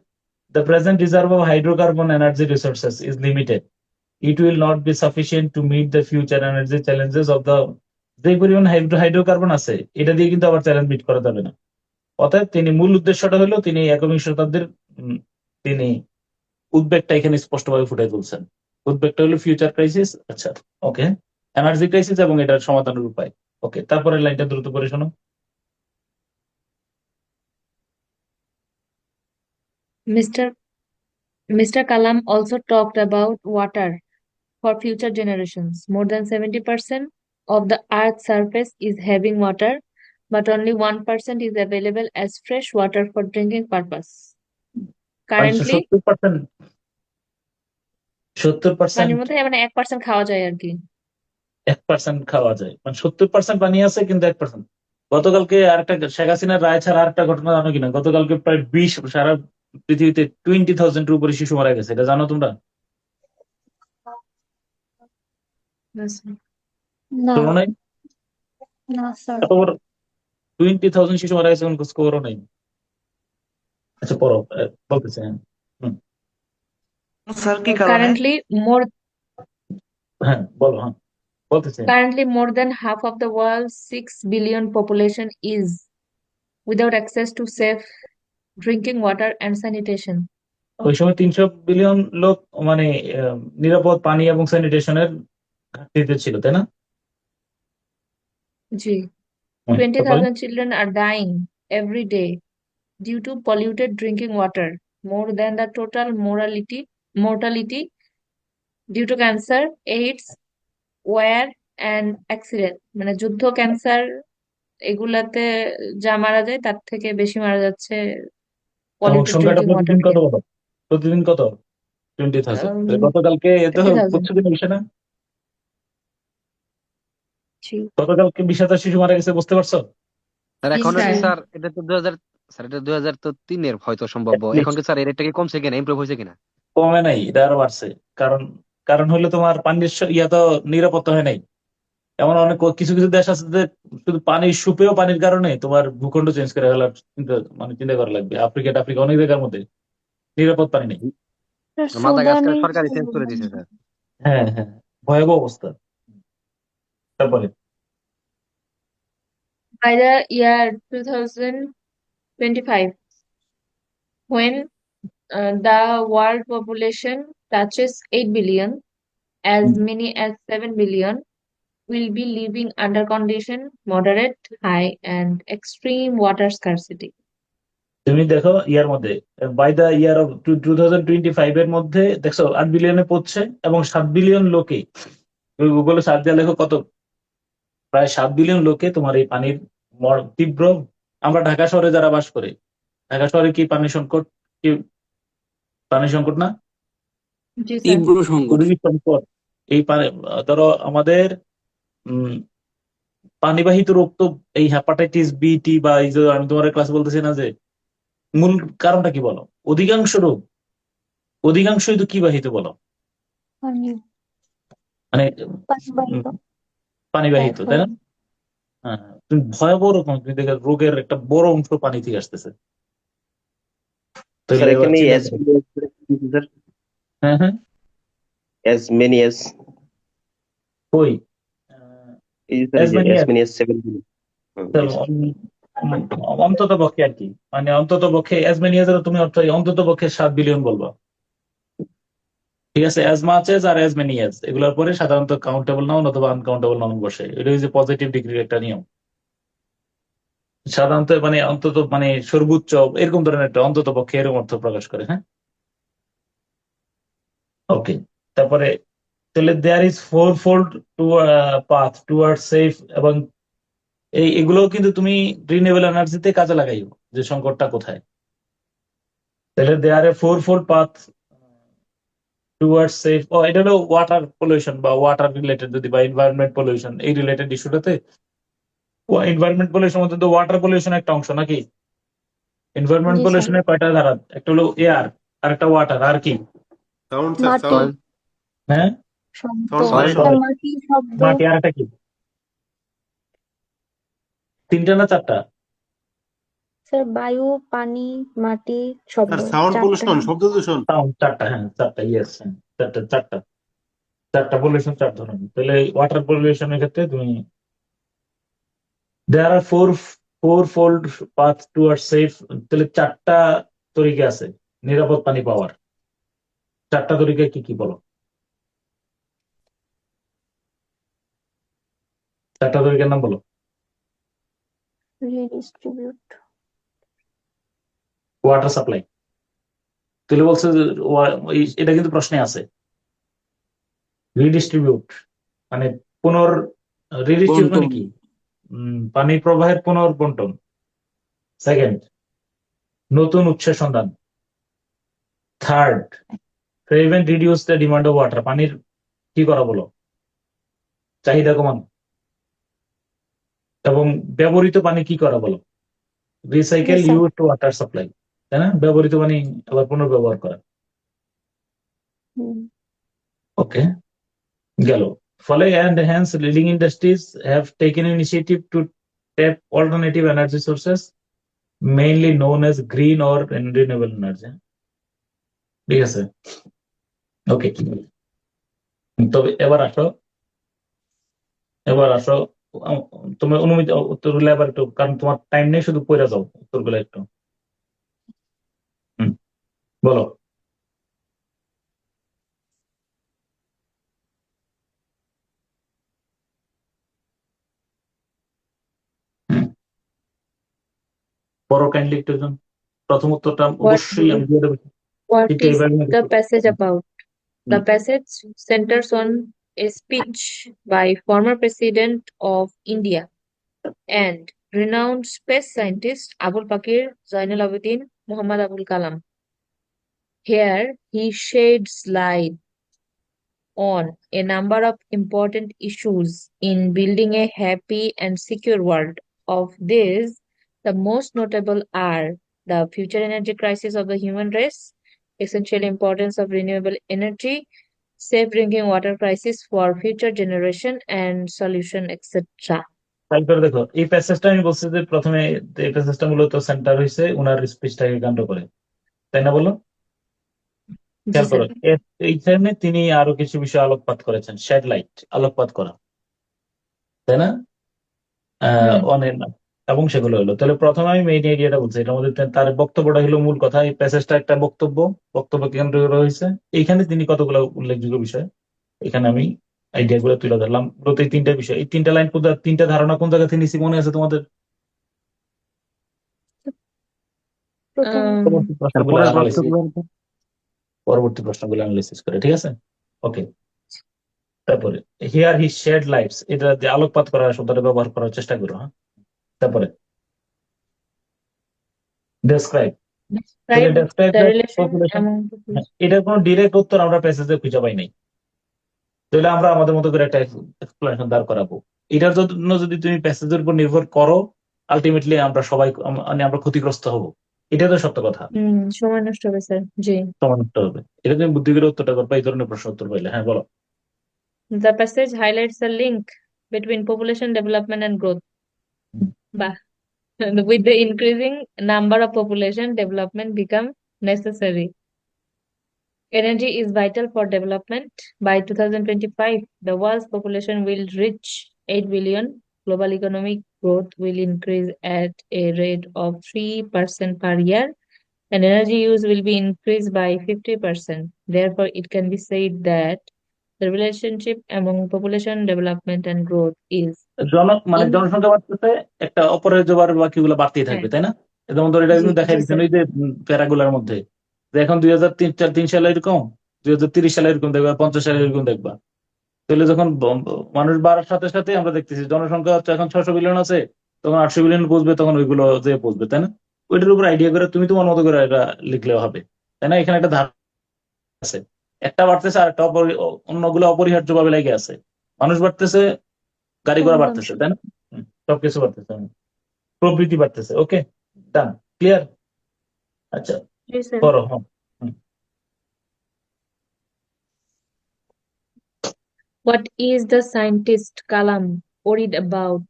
the present reserve of hydrocarbon energy resources is limited, it will not be sufficient to meet the future energy challenges of the, যে পরিমাণ hydrocarbon আছে এটা দিয়ে কিন্তু আবার চ্যালেঞ্জ মিট করা যাবে না। অতএব তিনি মূল উদ্দেশ্যটা হলো তিনি একবিংশ শতাব্দীর তিনি উদ্বেগটা এখানে স্পষ্টভাবে ফুটাই তুলছেন। উদ্বেগটা হলো ফিউচার ক্রাইসিস। আচ্ছা, ওকে, এনার্জি ক্রাইসিস এবং এটার সমাধানের উপায়। ওকে, তারপরে লাইনটা দ্রুত করে শোনো। Mr. Mr. Kalam also talked about water for future generations. More than 70% of the Earth's surface is having water, but only 1% is available as fresh water for drinking purpose. মানে Currently, 70%, 70% পানির মধ্যে মানে 1% খাওয়া যায় আর কি। 1% খাওয়া যায়, মানে 70% পানি আছে কিন্তু 1%। গতকালকে আরেকটা শেখ হাসিনার রায় ছাড়া আরেকটা ঘটনা জানো কিনা, গতকালকে প্রায় 20 সারা পৃথিবীতে 20,000-এর উপরে শিশু মারা গেছে, এটা জানো তোমরা? Yes, sir. না শোনো নাই? না স্যার এত বড় 20,000 শিশু মারা গেছে, কোনো খবরও নাই। আচ্ছা পড়ো, বলতেছে। হ্যাঁ হুম, স্যার কি কারণে? Currently, more হ্যাঁ বলো, হ্যাঁ বলতেছে। currently more than half of the world's 6 billion population is without access to safe drinking water and sanitation. ওই সময় 300 বিলিয়ন লোক মানে নিরাপদ পানি এবং স্যানিটেশনের ঘাটতিতে ছিল, তাই না? G. তারপরে 20,000 children are dying every day due to polluted drinking water, more than the total mortality due to cancer, AIDS, war, and accident. মানে যুদ্ধ, ক্যান্সার এগুলাতে যা মারা যায় তার থেকে বেশি মারা যাচ্ছে এবং পলিউটেড সংখ্যাটা ড্রিঙ্কিং ওয়াটার প্রতিদিন কত খেয়ে। বলো? প্রতিদিন কত? 20,000। গতকালকে এত 20,000 বুঝছো কিনা বিষয় না? জি গতকালকে 20,000 শিশু মারা গেছে, বুঝতে পারছো? স্যার জি এখনো কি স্যার। স্যার এটা তো 2000, স্যার এটা 2003-এর হয়তো সম্ভব। এখন কি স্যার এর রেটটা কি কমছে কিনা, ইমপ্রুভ হয়েছে কিনা? কমে নাই, এটা আরো বাড়ছে। কারণ কারণ হলো তোমার পানির ইয়া তো নিরাপত্তা হয় নাই। এমন অনেক কিছু কিছু দেশ আছে যে শুধু পানির সুপেয় পানির কারণে তোমার ভূখণ্ড চেঞ্জ করে ফেলার চিন্তা করা লাগবে। আফ্রিকা অনেক জায়গার মধ্যে নিরাপদ পানি নেই। স্যার মাদাগাস্কার সুদানে সরকারি চেঞ্জ করে দিয়েছে স্যার। হ্যাঁ হ্যাঁ, ভয়াবহ অবস্থা। তারপরে By the year 2025, when the world population touches 8 billion, as many as 7 billion will be living under condition moderate, high, and extreme water scarcity. তুমি দেখো ইয়ার মধ্যে, বাই দ্য ইয়ার অফ 2025 এর মধ্যে দেখছো 8 বিলিয়নে পড়ছে, এবং 7 বিলিয়ন লোকে, তুমি গুগলে সার্চ দিয়ে লেখো কত, প্রায় 7 বিলিয়ন লোকে তোমার এই পানির তীব্র। আমরা ঢাকা শহরে যারা বাস করে, ঢাকা শহরে কি পানি সংকট, কি পানি সংকট না? জি স্যার। তীব্র সংকট। খুবই সংকট। এই পানি, ধরো আমাদের উম পানিবাহিত রোগ তো, এই হেপাটাইটিস বি টি বা এই যে আমি তোমার ক্লাস বলতেছি না যে মূল কারণটা কি বলো? অধিকাংশই তো কি বাহিত বলো? পানি মানে পানিবাহিত পানিবাহিত, তাই না? টাইফয়েড হ্যাঁ, তুমি ভয়াবহ রকম তুমি দেখো রোগের একটা বড় অংশ পানি থেকে আসতেছে। স্যার তাহলে এবার এখানে চিন্তা as করো। many as স্যার হ্যাঁ হ্যাঁ, as many as কই এই যে স্যার এই as যে many as as, many as 7 billion। তাহলে অন্তত পক্ষে আর কি, মানে অন্তত পক্ষে as many as এর তুমি অর্থ অন্তত পক্ষে 7 বিলিয়ন বলবা। ঠিক আছে, as much as আর as many as এগুলোর পরে সাধারণত কাউন্টেবল নাউন অথবা আনকাউন্টেবল নাউন বসে। এটা হচ্ছে পজিটিভ ডিগ্রির একটা নিয়ম। সাধারণত মানে অন্তত মানে সর্বোচ্চ এরকম ধরনের একটা অন্তত পক্ষে এরকম অর্থ প্রকাশ করে। হ্যাঁ ওকে। তারপরে তাহলে there is four fold to path toward safe, এবং এগুলো কিন্তু তুমি রিনিউয়েবল এনার্জিতে কাজে লাগাইও, যে সংকটটা কোথায়। তাহলে there a four fold path toward safe, ও এটা হলো ওয়াটার পলিউশন বা ওয়াটার রিলেটেড, যদি বা এনভায়রনমেন্ট পলিউশন এই রিলেটেড ইস্যুটাতে। এনভায়রনমেন্ট পলিউশন মধ্যে তো ওয়াটার পলিউশন একটা অংশ নাকি? এনভায়রনমেন্ট জি স্যার পলিউশনের কয়টা ধারা? একটা হলো এয়ার, আর একটা ওয়াটার, আর কি? সাউন্ড স্যার, মাটি সাউন্ড হ্যাঁ শব্দ সাউন্ড সয়েল একটা সয়েল, মাটি শব্দ মাটি, আর একটা কি? তিনটা না চারটা? স্যার বায়ু পানি মাটি শব্দ স্যার সাউন্ড চারটা পলিউশন, শব্দ দূষণ। সাউন্ড চারটা, হ্যাঁ চারটা, ইয়েস হ্যাঁ চারটা চারটা চারটা পলিউশন, চার ধরনের। তাহলে ওয়াটার পলিউশনের ক্ষেত্রে তুমি there are four fold path toward safe, তাহলে চারটা তরিকা আছে নিরাপদ পানি পাওয়ার। চারটা তরিকা কি কি বলো? চারটা তরিকার নাম বলো। রিডিস্ট্রিবিউট ওয়াটার সাপ্লাই, তাহলে বলছে যে এটা কিন্তু প্রশ্নে আছে। রিডিস্ট্রিবিউট মানে রিডিস্ট্রিবিউট মানে বন্টন। কি? পানি প্রবাহের পুনর্বন্টন। সেকেন্ড, নতুন উৎসের সন্ধান। Third, prevent reduce the demand of water, পানির কি করা বলো? চাহিদা কমানো। এবং ব্যবহৃত পানি কি করা বলো? জি recycle sir use to water supply, তাই না? ব্যবহৃত পানি আবার পুনর্ব্যবহার করা। হুম ওকে, গেল। ফলে and hence leading industries have taken initiative to tap alternative energy sources mainly known as green or renewable energy. ঠিক আছে, ওকে। তবে এবার আসো তুমি অনুমতি উত্তরগুলো এবার একটু, কারণ তোমার টাইম নেই, শুধু পড়ে যাও উত্তরগুলো একটু। হুম, বলো। হুম, পড়ো কাইন্ডলি একটু জন। প্রথম উত্তরটা What অবশ্যই আমি দিয়ে দেবো, what ঠিকঠাক is এভাবে the passage about? The hmm, passage centers on a speech by former President of India and renowned space scientist Abul Pakir Zainal Abidin Muhammad Abul Kalam. Here he sheds light on a number of important issues in building a happy and secure world. Of these, the most notable are the future energy crisis of the human race, essential importance of renewable energy, safe drinking water crisis for future generation, and solution, etc. খেয়াল করে দেখো, এই প্যাসেজটা আমি বলছি যে প্রথমে এই প্যাসেজটা মূলত সেন্টার হয়েছে ওনার স্পিচটাকে কেন্দ্র করে, তাই না বলো? জি খেয়াল করো, স্যার। এইখানে তিনি আরো কিছু বিষয় আলোকপাত করেছেন, শেড লাইট, আলোকপাত করা, তাই না? হুম অনেক, এবং সেগুলো হলো, তাহলে প্রথমে আমি মেইন এরিয়াটা বলছি, এটার মধ্যে তার বক্তব্যটা হলো মূল কথা। এই প্যাসেজটা একটা বক্তব্য কেন্দ্র করে হয়েছে। এইখানে তিনি কতগুলো উল্লেখযোগ্য বিষয় এখানে আমি আইডিয়া গুলো তুলে ধরলাম। মূলত এই তিনটা বিষয়, এই তিনটা লাইন, তিনটা ধারণা কোন জায়গা থেকে নিছি মনে আছে তোমাদের? প্রথম পরবর্তী প্রশ্নগুলো তারপরের অ্যানালাইসিস, প্রশ্নগুলো করে, ঠিক আছে, ওকে। তারপরে হিয়ার হি শেড লাইটস, এটা যে আলোকপাত করা শব্দটা ব্যবহার করার চেষ্টা করো, হ্যাঁ। তারপরে ডেসক্রাইব, তাহলে describe describe the the relation population, among the এটার কোনো ডিরেক্ট উত্তর আমরা প্যাসেজে খুঁজে পাই নাই, তাহলে আমরা আমাদের মতো করে একটা এক্সপ্লেনেশন দাঁড় করাবো। এটার জন্য যদি তুমি প্যাসেজের উপর নির্ভর করো, আলটিমেটলি আমরা সবাই মানে আমরা ক্ষতিগ্রস্ত হব, এটা তো সত্য কথা, সময় নষ্ট হবে স্যার। জি। সমান উত্তর হবে। এটা তুমি বুদ্ধি করে উত্তরটা করবা, এই ধরনের প্রশ্ন উত্তর পাইলে। হ্যাঁ, বলো। The passage highlights the link between population development and growth. Bah. With the increasing number of population, development become necessary. Energy is vital for development. By 2025, the world's population will reach 8 billion. Global economic growth will increase at a rate of 3% per year, and energy use will be increased by 50%. Therefore, it can be said that the relationship among population development and growth is মানে in. জনসংখ্যা বাড়তেছে, একটা অপরিহার্য বাকিগুলো বাড়তেই হ্যাঁ, থাকবে, তাই না? যেমন ধর এটা জি কিন্তু দেখাই জি দিচ্ছেন স্যার। ওই যে প্যারাগুলার মধ্যে, যে এখন 2003 সালে এরকম, 2030 সালে এরকম দেখবা, 50 সালে এরকম দেখবা। তাহলে যখন মানুষ বাড়ার সাথে সাথে আমরা দেখতেছি জনসংখ্যা হচ্ছে এখন 600 বিলিয়ন আছে, তখন 800 বিলিয়ন পৌঁছবে, তখন ওইগুলো যে পৌঁছবে, তাই না? ওইটার উপর আইডিয়া করে তুমি তোমার মতো করে এটা লিখলেও হবে, তাই না? এখানে একটা ধারণা আছে, একটা বাড়তেছে আর একটা অন্যগুলো অপরিহার্য ভাবে লেগে আছে। মানুষ বাড়তেছে, গাড়ি ঘোড়া বাড়তেছে, consumption তাই না? সবকিছু বাড়তেছে, প্রবৃদ্ধি বাড়তেছে। ওকে, ডান, ক্লিয়ার। আচ্ছা, জি স্যার। করো। হ্যাঁ, হুম। What is the scientist Kalam worried about?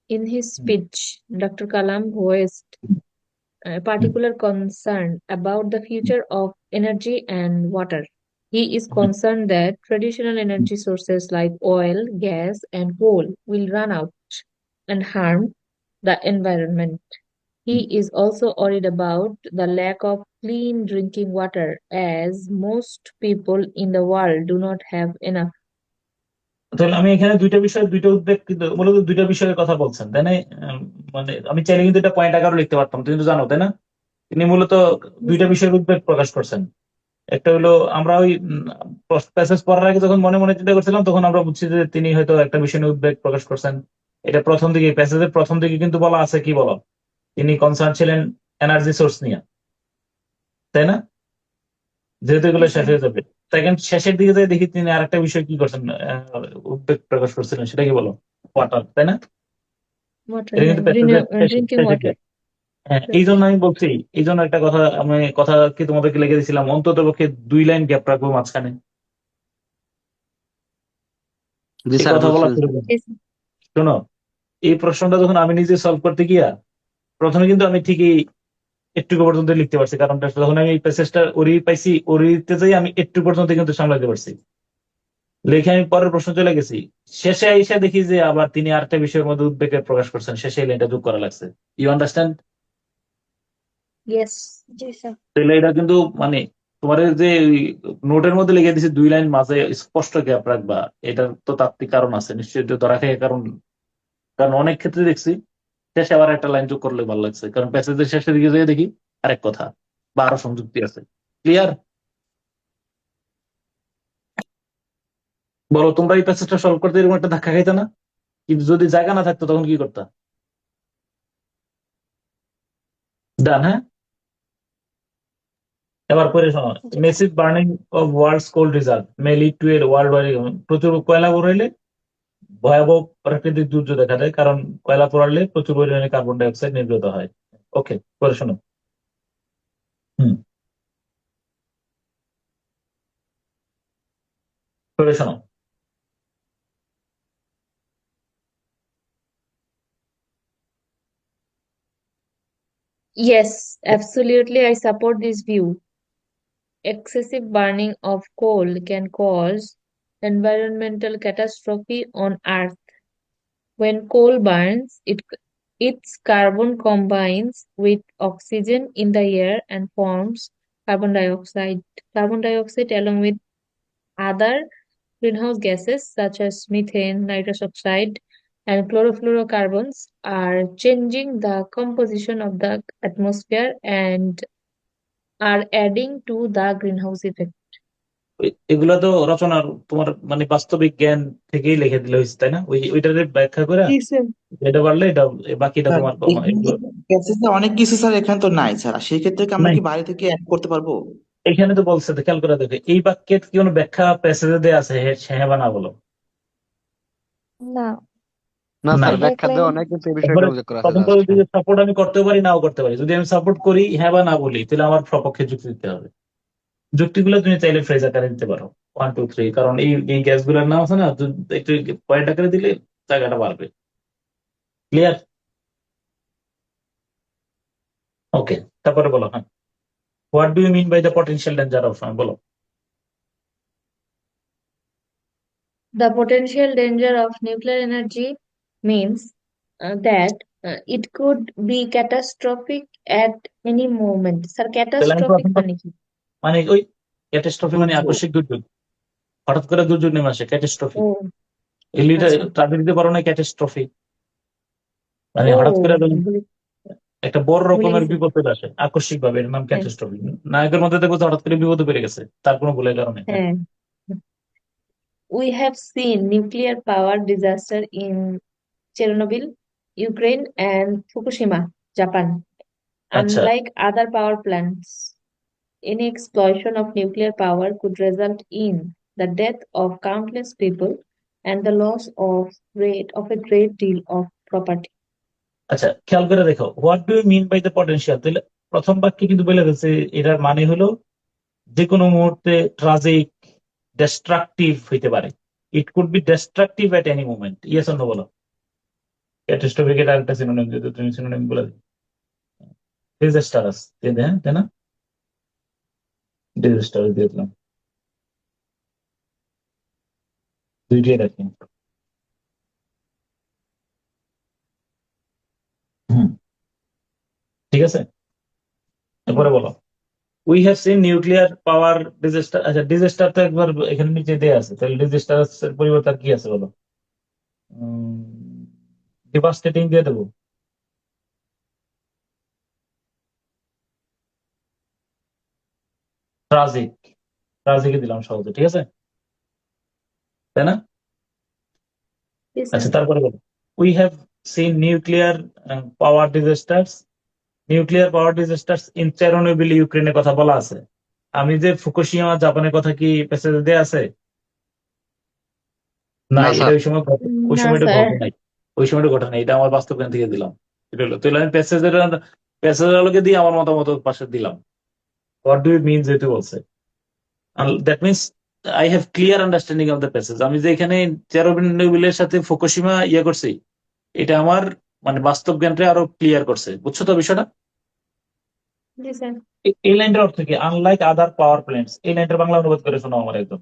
In his hmm, speech, Dr. Kalam voiced a hmm, particular concern about the future of energy and water. He is hmm, concerned that traditional hmm. energy sources like oil, gas, and coal will run out and harm the environment. He is also worried about the lack of clean drinking water, as most people in the world do not have enough. তাহলে আমি এখানে দুইটা উদ্বেগ, কিন্তু মূলত দুইটা বিষয়ের কথা বলছেন, তাই না? উম, মানে আমি চাইলে কিন্তু এটা পয়েন্ট আকারও লিখতে পারতাম, তুমি তো জানো, তাই না? তিনি মূলত দুইটা বিষয়ের উদ্বেগ প্রকাশ করছেন। একটা হলো, আমরা ওই প্যাসেজ পড়ার আগে যখন মনে মনে চিন্তা করছিলাম, তখন আমরা বুঝছি যে তিনি হয়তো একটা বিষয় নিয়ে উদ্বেগ প্রকাশ করছেন। এটা প্রথম দিকে, প্যাসেজের প্রথম দিকে কিন্তু বলা আছে, কি বলো, তিনি কনসার্ন ছিলেন এনার্জি সোর্স নিয়ে, তাই না? যেহেতু এগুলো জি শেষ স্যার। হয়ে যাবে, সেকেন্ড শেষের দিকে যাই দেখি তিনি আরেকটা বিষয় কি করছেন, উদ্বেগ প্রকাশ করছিলেন, সেটা কি বলো? ওয়াটার, তাই না? Water, এটা হ্যাঁ, কিন্তু প্যাসেজের drinking শেষের water. দিকে। হ্যাঁ, এই জন্য আমি বলছি, এই জন্য একটা কথা আমি কি তোমাদেরকে লিখে দিয়েছিলাম, অন্তত পক্ষে 2 লাইন গ্যাপ রাখবো মাঝখানে। জি এই স্যার কথা বলা বুঝছেন। শুরু করছি। Yes. শোনো, এই প্রশ্নটা যখন আমি নিজে সলভ করতে গিয়া প্রথমে কিন্তু আমি ঠিকই একটু পর্যন্ত লিখতে পারছি, কারণ যখন আমি এই প্যাসেজটা ওরি পাইছি, ওরিতে যাই আমি একটু পর্যন্ত কিন্তু সামলাতে পারছি, লিখে আমি পরের প্রশ্ন চলে গেছি। শেষে এসে দেখি যে আবার তিনি আরেকটা বিষয়ের মধ্যে উদ্বেগের প্রকাশ করছেন, শেষে এই লাইনটা যোগ করা লাগছে। You understand? Yes. জি স্যার। তাহলে এটা কিন্তু মানে তোমার যে নোটের মধ্যে লিখে দিছি 2 লাইন মাঝে স্পষ্ট গ্যাপ রাখবা, এটার তো তাত্ত্বিক কারণ আছে নিশ্চয়ই, তো ধরা খেয়ে কারণ, কারণ অনেক ক্ষেত্রে দেখছি শেষে আবার একটা লাইন যোগ করলে ভালো লাগছে, কারণ প্যাসেজের শেষের দিকে যেয়ে দেখি আরেক কথা বা আরো সংযুক্তি আছে। ক্লিয়ার? বলো, তোমরা এই প্যাসেজটা সলভ করতে এরকম একটা ধাক্কা খাইতে না? কিন্তু যদি জায়গা না থাকতো তখন কি করতা? ডান, হ্যাঁ। এবার পরে শোনো, জি massive burning of world's coal reserve may lead to a world wide, প্রচুর কয়লা বেরোইলে ভয়াবহ প্রাকৃতিক দুর্যোগ দেখা দেয়, কারণ কয়লা পোড়ালে প্রচুর পরিমাণে কার্বন ডাই অক্সাইড নির্গত হয়। ওকে, পরে শোনো। হুম, পরে শোনো। Yes, absolutely. I support this view. Excessive burning of coal can cause environmental catastrophe on Earth. When coal burns, its carbon combines with oxygen in the air and forms carbon dioxide. Carbon dioxide, along with other greenhouse gases such as methane, nitrous oxide, and chlorofluorocarbons, are changing the composition of the atmosphere and are adding to the greenhouse effect. এগুলা তো রচনার তোমার মানে বাস্তবিক জ্ঞান থেকেই লিখে দিলে হয়েছে, তাই না? ওইটার ব্যাখ্যা করে জি স্যার। এটা পারলে এটা, বাকিটা স্যার তোমার এখানে এগুলো প্যাসেজে অনেক কিছু স্যার এখানে তো নাই স্যার, সেই ক্ষেত্রে কি আমরা নাই। কি বাইরে থেকে অ্যাড করতে পারবো? এখানে তো বলছে, তো খেয়াল করে দেখে এই বাক্যের কি কোনো ব্যাখ্যা প্যাসেজে দেওয়া আছে? হ্যাঁ বা না বলো। না, না স্যার নাই। ব্যাখ্যা দেখলাম। দেওয়া নাই, কিন্তু এই বিষয়টা তারপরে উল্লেখ করা আছে প্রথম কথা জাস্ট। যদি সাপোর্ট আমি করতেও পারি নাও করতে পারি, যদি আমি সাপোর্ট করি হ্যাঁ বা না বলি, তাহলে আমার সপক্ষে যুক্তি দিতে হবে। যুক্তিগুলো তুমি চাইলে ফ্রেজ আকারে দিতে পারো, 1 2 3, কারণ এই এই গ্যাসগুলোর নাম আছে না, একটু পয়েন্ট আকারে দিলে জায়গাটা বাড়বে। ক্লিয়ার? ওকে, তারপরে বলো। হ্যাঁ, what do you mean by the potential danger of, বলো। The potential danger of nuclear energy means that it could be catastrophic at any moment. Sir, তাহলে আমি catastrophic প্রথম মানে কি? মানে ওই ক্যাটাস্ট্রফি মানে দুর্যোগ। আকস্মিক দুর্যোগ, হঠাৎ করে দুর্যোগ নেমে আসে, ক্যাটাস্ট্রফি। ও এলিটা আচ্ছা। ট্রাফিক দিতে পারো না, ক্যাটাস্ট্রফি মানে ও হঠাৎ করে ভুলে একটা বড় ভুলে রকমের গেছি। বিপদ চলে আসে আকস্মিক ভাবে, এর নাম হ্যাঁ ক্যাটাস্ট্রফি। নায়কের মধ্যে দেখবো যে হঠাৎ করে বিপদে পেরে গেছে তার কোনো ভুলের কারণে। হ্যাঁ, হ্যাঁ। We have seen nuclear power disaster in Chernobyl, Ukraine, and Fukushima, Japan. আচ্ছা Unlike other power plants, any explosion of nuclear power could result in the death of countless people and the loss of a great deal of property. আচ্ছা, খেয়াল করে দেখো, what do you mean by the potential, তাহলে প্রথম বাক্যে কিন্তু বলে গেছে এটার মানে হলো যে কোনো মুহূর্তে ট্রাজিক, ডিস্ট্রাকটিভ হইতে পারে। It could be destructive at any moment. Yes or no বলো। ক্যাটাস্ট্রফিক এর আরেকটা সিনোনিম, যদি তুমি সিনোনিম বলে দিও। ডিজাস্টারাস, হ্যাঁ তাই না? ডিজাস্টারাস দিয়ে দিলাম, দুইটাই রাখি। হুম, ঠিক আছে। এরপরে বলো, we have seen nuclear power disaster. আচ্ছা, ডিজাস্টার তো একবার এখানে নিচে দেয়া আছে, তাহলে ডিজাস্টার এর পরিবর্তে আর কি আছে বলো? ডিভাস্টেটিং দিয়ে দেবো। ট্রাজিক, ট্রাজিকে দিলাম সহজে, ঠিক আছে, তাই না? Yes, আচ্ছা, sir. তারপরে বলো, we have seen nuclear power disasters, nuclear power disasters in Chernobyl, ইউক্রেনের কথা বলা আছে। আমি যে ফুকুশিমা জাপানের কথা কি প্যাসেজে দেয়া আছে? না নাই, এটা স্যার। ওই সময় ওই না সময়টা স্যার। ঘটে নাই। ওই সময়টা ঘটে নাই, এটা আমার বাস্তব জ্ঞান থেকে দিলাম। এটা হলো, তাহলে আমি প্যাসেজের আলোকে দিয়ে আমার মতামত পাশে দিলাম। হোয়াট ডু ইউ মিন যেহেতু বলছে, that means I have clear understanding of the passage. আমি যে এখানে চেরনোবিলের সাথে ফুকুশিমা করছি, এটা আমার মানে বাস্তব জ্ঞানটা আরো ক্লিয়ার করছে। বুঝছো তো বিষয়টা? জি স্যার। এই লাইনটার অর্থ কি? আনলাইক আদার পাওয়ার প্ল্যান্টস, এই লাইনটার বাংলা অনুবাদ করে শোনো আমার একদম।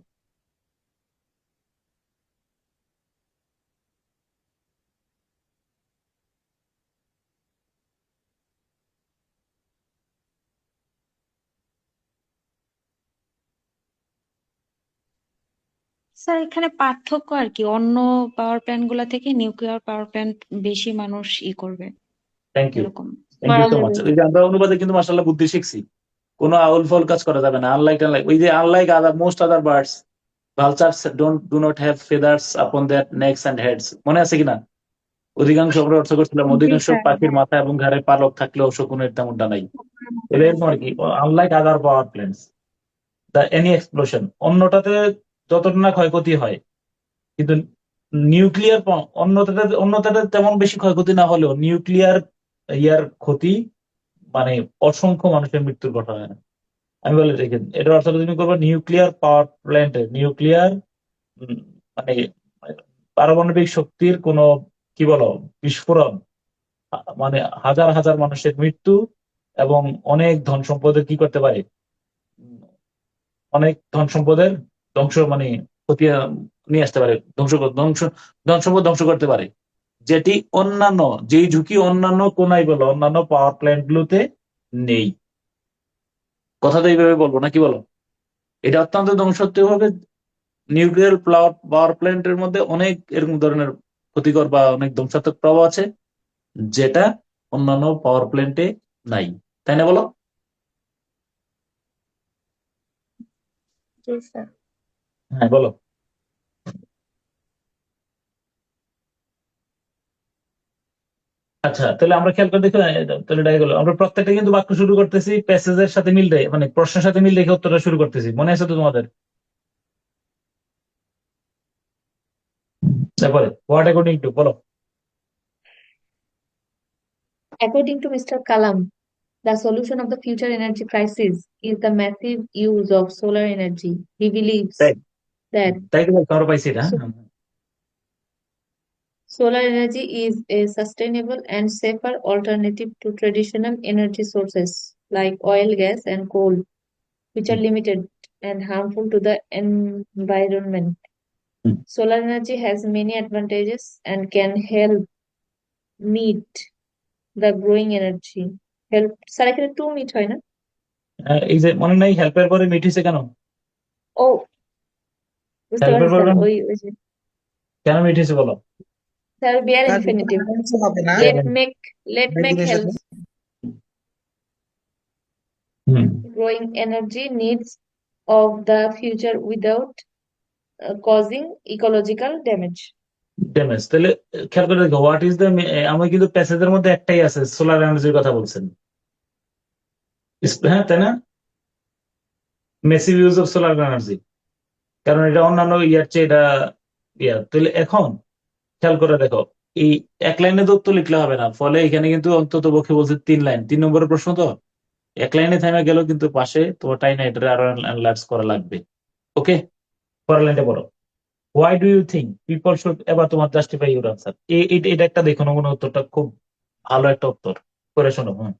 স্যার এখানে পার্থক্য আর কি, অন্য পাওয়ার প্ল্যান্ট গুলা থেকে নিউক্লিয়ার পাওয়ার প্ল্যান্ট বেশি মানুষ করবে থ্যাংক ইউ, এরকম থ্যাংক ইউ সো মাচ। এই যে আমরা অনুবাদে কিন্তু মাশাআল্লাহ বুদ্ধি শিখছি, কোনো আউল ফাউল কাজ করা যাবে না। আনলাইক আনলাইক ওই যে unlike other most other birds vultures do not have feathers upon their নেকস and heads, মনে আছে কিনা? অধিকাংশ আমরা অর্থ করছিলাম জি অধিকাংশ স্যার, পাখির হ্যাঁ। মাথা এবং ঘাড়ে পালক থাকলেও শকুনের তেমনটা নাই। এটা এরকম আর কি, unlike other power plants the any explosion, অন্যটাতে যতটা না ক্ষয়ক্ষতি হয়, কিন্তু নিউক্লিয়ার অন্যটাতে তেমন বেশি ক্ষয়ক্ষতি না হলেও নিউক্লিয়ার ক্ষতি মানে অসংখ্য মানুষের মৃত্যুর ঘটনা হয় না। আমি বলে দেখেন, এটার অর্থ তুমি করবো নিউক্লিয়ার পাওয়ার প্ল্যান্টে নিউক্লিয়ার মানে পারমাণবিক শক্তির কোন কি বলো বিস্ফোরণ মানে হাজার হাজার মানুষের মৃত্যু এবং অনেক ধন সম্পদের কি করতে পারে, উম, অনেক ধন সম্পদের ধ্বংস মানে ক্ষতি নিয়ে আসতে পারে, ধন সম্পদ ধ্বংস করতে পারে, যেটি অন্যান্য যেই ঝুঁকি অন্যান্য কোনাই বলো অন্যান্য পাওয়ার প্ল্যান্ট গুলোতে নেই। কথাটা এইভাবে বলবো না, কি বলো? এটা অত্যন্ত ধ্বংসাত্মক হবে। নিউক্লিয়ার পাওয়ার প্ল্যান্টের মধ্যে অনেক এরকম ধরনের ক্ষতিকর বা অনেক ধ্বংসাত্মক প্রভাব আছে, যেটা অন্যান্য পাওয়ার প্ল্যান্টে নাই। তাই না বলো? জি স্যার। হ্যাঁ বলো। আচ্ছা তাহলে আমরা খেয়াল করে দেখো, তাহলে এটাই গেলো। আমরা প্রত্যেকটা কিন্তু বাক্য শুরু করতেছি প্যাসেজের সাথে মিল রেখে, মানে প্রশ্নের সাথে মিল রেখে উত্তরটা শুরু করতেছি, মনে আছে তো তোমাদের? তারপরে হোয়াট অ্যাকর্ডিং টু বলো। According to Mr. Kalam, the solution of the future energy crisis is the massive use of solar energy. He believes তাই that তাই তো বলছি, আমরা পাইছি এটা। so- হ্যাঁ solar energy is a sustainable and safer alternative to traditional energy sources like oil, gas, and coal, which are hmm, limited and harmful to the environment. Hmm. Solar energy has many advantages and can help meet the growing energy. Help, sir এখানে to meet হয় না? এই যে মনে নাই হেল্পের পরে মিটিছে কেন? ও বুঝতে হেল্পের পারছি পরে স্যার, ওই যে কেন মিটিছে বলো? স্যার বিয়ার স্যার ইনফিনিটিভ, কিছু হবে না let make regulation. helps hmm, growing energy needs of the future without causing ecological damage. Damage. তাহলে খেয়াল করে দেখো হোয়াট ইজ দ্য, আমি কিন্তু প্যাসেজের মধ্যে একটাই আছে, সোলার এনার্জির কথা বলছেন। হ্যাঁ তাই না? Massive use of solar energy, কারণ এটা অন্যান্য ইয়ার চেয়ে এটা তাহলে এখন খেয়াল করে দেখো, এই এক লাইনে তো উত্তর লিখলে হবে না, ফলে এখানে কিন্তু অন্তত পক্ষে বলছে 3 লাইন, 3 নম্বরের প্রশ্ন তো এক লাইনে থেমে গেল, কিন্তু পাশে তোমার টাইম এটা আরো অ্যানালাইজ করা লাগবে। ওকে, পরের লাইনটা পড়ো। Why do you think people should, এবার তোমার জাস্টিফাই ইউর আনসার। এটা একটা দেখো না, মনে উত্তরটা খুব ভালো একটা উত্তর করে শোনো। হুম,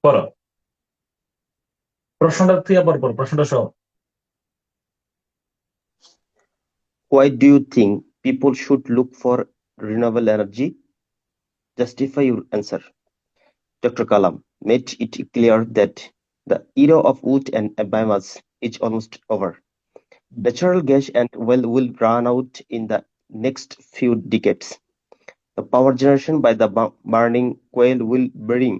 পড়ো প্রশ্নটা থেকে পর প্রশ্নটা সহ। Why do you think people should look for renewable energy? Justify your answer. Dr. Kalam made it clear that the era of wood and biomass is almost over. Natural gas and oil will run out in the next few decades. The power generation by the burning coal will bring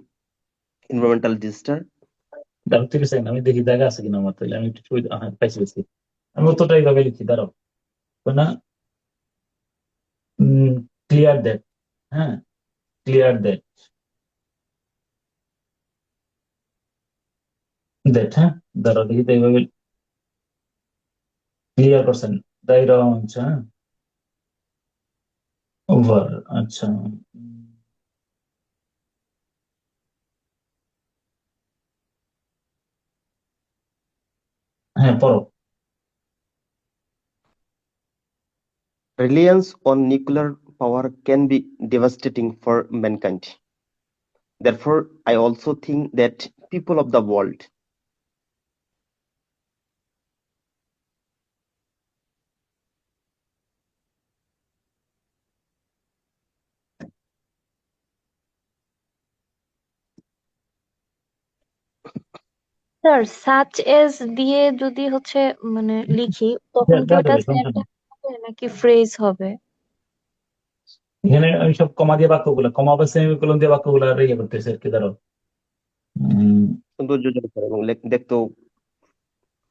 environmental disaster. দাঁড়াও 30 second, আমি দেখি জায়গা আছে কিনা আমার, তাহলে আমি একটু হ্যাঁ পাইছি পাইছি। আমি উত্তরটা এইভাবে লিখি, দাঁড়াও। তো না, ক্লিয়ার দ্যাট, হ্যাঁ ক্লিয়ার দ্যাট, হ্যাঁ দাঁড়াও দেখি তো এইভাবে ক্লিয়ার করছেন। দায়রা হচ্ছে হ্যাঁ ওভার। আচ্ছা, হ্যাঁ, পড়ো। Reliance on nuclear power can be devastating for mankind. Therefore, I also think that people of the world sir such as দিয়ে যদি হচ্ছে মানে লিখি তখন কি দেওয়া ওটা যাবে, সমস্যা নেই। সেন্টেন্স হবে নাকি ফ্রেজ হবে? এখানে আমি সব কমা দিয়ে বাক্যগুলো, কমা বা সেমিকোলন দিয়ে বাক্যগুলো ইয়ে করতেছি আর কি। ধরো সৌন্দর্যজনক হয় এবং দেখতেও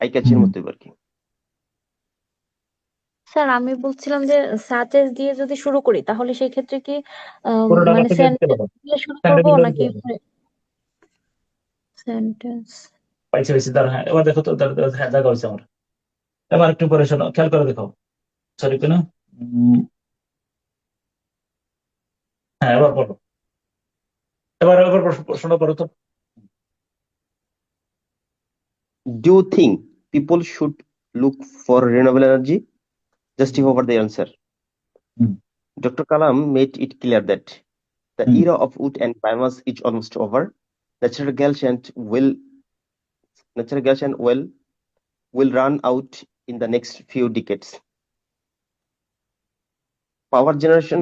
আই ক্যাচির হুম, মতো আর কি। স্যার আমি বলছিলাম যে সাচ এস দিয়ে যদি শুরু করি তাহলে সেই ক্ষেত্রে কি পুরো ডাটা মানে থেকে দিতে সেন্টেন্স পারো, দিয়ে শুরু করব সেন্টেন্স নাকি দিতে পারো। সেন্টেন্স? পাইছে পাইছে, দাঁড়া। হ্যাঁ, এবার দেখো তো, হ্যাঁ, দেখা হয়েছে আমার। এবার একটু পরে শোনো, খেয়াল করে দেখো। সরি, কেন? উম, হ্যাঁ, এবার পড়ো। এবার প্রশ্নটা পড়ো তো। Do you think people should look for renewable energy? Just give over the answer. Hmm, Dr. Kalam made it clear that the hmm. era of wood and biomass is almost over. Natural gas and will run out in the next few decades. Power generation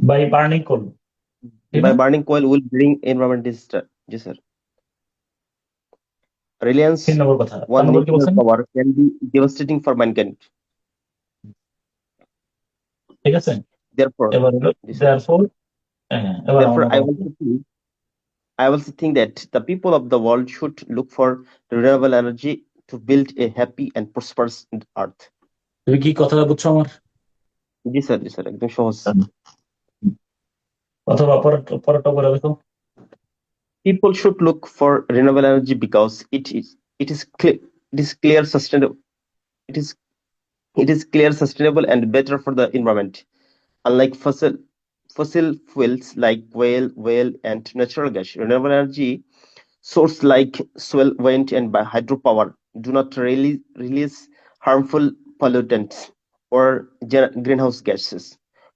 by burning coal, ঠিক by না? burning coal will bring environmental disaster. Yes, sir. Reliance 3 নম্বর কথা, 4 on নম্বর কি nuclear বলছেন? power can be devastating for mankind. ঠিক আছে। Therefore, এবার হলো yes, sir. therefore, হ্যাঁ, এবার আমার Therefore, মতামত। I also think that the people of the world should look for renewable energy to build a happy and prosperous earth. তুমি কি কথাটা বুঝছো আমার? জি স্যার, একদম সহজ। অথবা পরেরটা বলে দেখো। People should look for renewable energy because it is clear sustainable it is clear sustainable and better for the environment. Unlike fossil fuels like oil and natural gas, renewable energy source like solar, wind, and by hydropower do not really release harmful pollutants or greenhouse gases,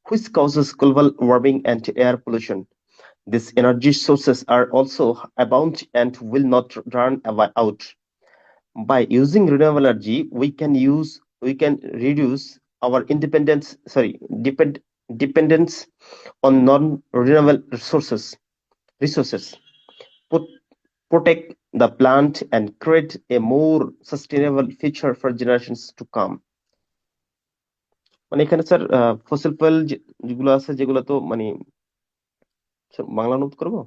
which causes global warming and air pollution. These energy sources are also abundant and will not run out. By using renewable energy, we can reduce our dependence on non-renewable resources, put, protect the plant and create a more sustainable future for generations to come. মানে এখানে sir fossil fuel যেগুলো আছে, যেগুলো তো মানে বাংলা অনুবাদ করবো।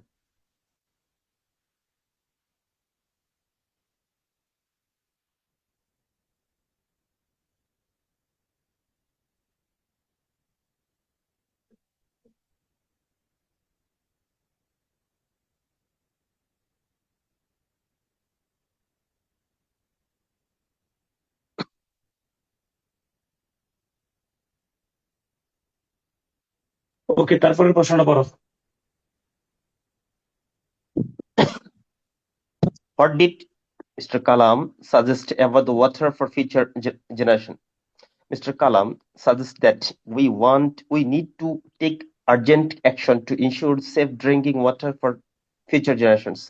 ওকে, তারপরের প্রশ্নটা পড়ো। What did Mr. Kalam suggest about the water for future generation? Mr. Kalam suggests that we need to take urgent action to ensure safe drinking water for future generations.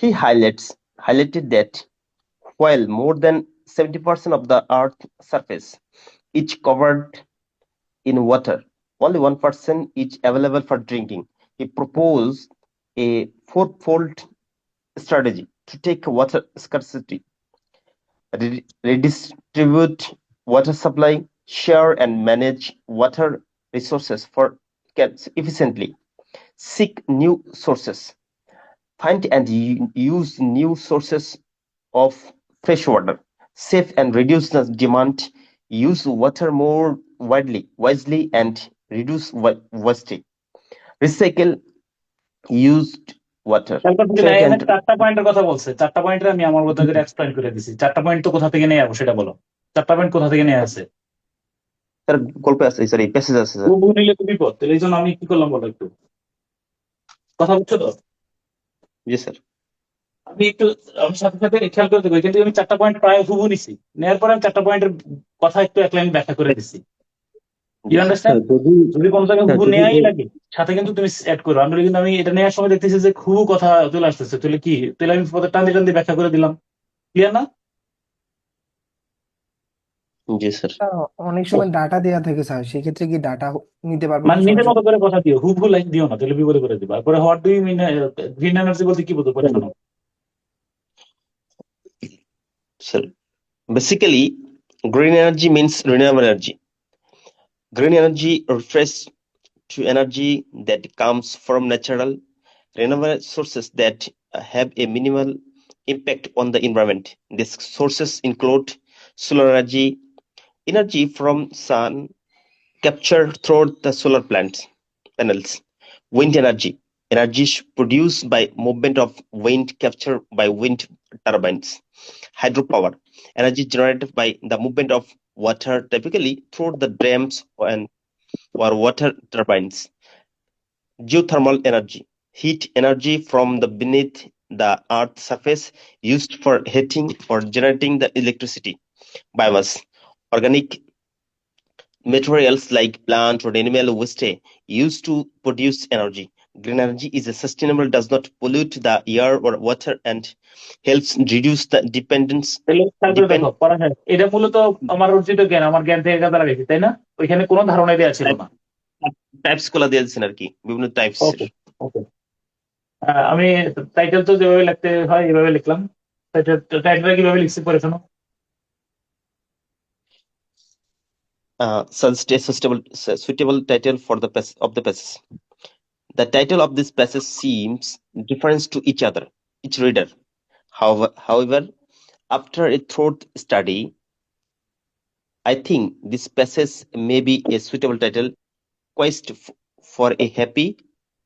He highlighted that while more than 70% of the Earth's surface is covered in water, only 1% is available for drinking. He proposed a fourfold strategy to take water scarcity, redistribute water supply, share and manage water resources efficiently, seek new sources, find and use new sources of fresh water, save and reduce the demand, use water more wisely and reduce wastage, recycle used water, trade and 4টা পয়েন্টের কথা বলছে, 4টা পয়েন্টের আমি আমার মতো করে এক্সপ্লেইন করে দিছি। 4টা পয়েন্ট তো কোথা থেকে নিয়ে আসবো সেটা বলো। 4টা পয়েন্ট কোথা থেকে নিয়ে আসে? স্যার গল্পে আছে, স্যার এই প্যাসেজ আছে স্যার। ও নিলে তো বিপদ, তাহলে এই জন্য আমি কি করলাম বলো একটু। কথা বুঝছো তো? জি স্যার। আমি একটু আমি সাথে সাথে খেয়াল করে দেখবো, কিন্তু আমি 4টা পয়েন্ট প্রায় হুবহু নিছি, নেওয়ার পরে আমি 4টা পয়েন্টের কথা একটু এক লাইন ব্যাখ্যা করে দিচ্ছি। You sir understand? যদি যদি কোনো জায়গায় স্যার হুবহু যদি নেওয়াই লাগে, সাথে কিন্তু তুমি অ্যাড করো। আমি কিন্তু আমি এটা নেওয়ার সময় দেখতেছি যে হুবহু কথা চলে আসতেছে, তাহলে কি, তাহলে আমি পথে টান দিয়ে ব্যাখ্যা করে দিলাম। ক্লিয়ার না? জি স্যার। অনেক সময় ডাটা দেয়া থাকে স্যার, সেক্ষেত্রে কি ডাটা নিতে পারবো কি মানে নিজের মতো সরাসরি? করে কথা দিও, হুবহু লাইন দিও না, তাহলে বিপদে করে দিবা। তারপরে what do you mean green energy বলতে কি বলতে পারে শোনো। Sir, basically, green energy means renewable energy. Green energy refers to energy that comes from natural, renewable sources that have a minimal impact on the environment. These sources include solar energy, energy from sun captured through the solar panels, wind energy, energy produced by movement of wind captured by wind turbines, hydropower, energy generated by the movement of water, typically through the dams or water turbines, geothermal energy, heat energy from the beneath the earth's surface used for heating or generating the electricity, biomass, organic materials like plant or animal waste used to produce energy. Green energy is a sustainable, does not pollute the air or water, and helps reduce the dependence. তাহলে খেয়াল করে Depend দেখো, পড়া শেষ। এটা মূলত আমার অর্জিত জ্ঞান, আমার জ্ঞান থেকে কাজে লাগাইছি, তাই না? ওইখানে কোনো ধারণা দেওয়া ছিল না। টাইপস গুলা দিয়েছেন আর কি, বিভিন্ন টাইপস এর। ওকে, ওকে। আমি টাইটেল তো যেভাবে লিখতে হয় এভাবে লিখলাম। টাইটেলটা কিভাবে লিখছি পরে শোনো। Suggest a suitable title for the of the passage. The title of this passage seems different to each reader. However, after a thorough study, I think this passage may be a suitable title. Quest for a happy,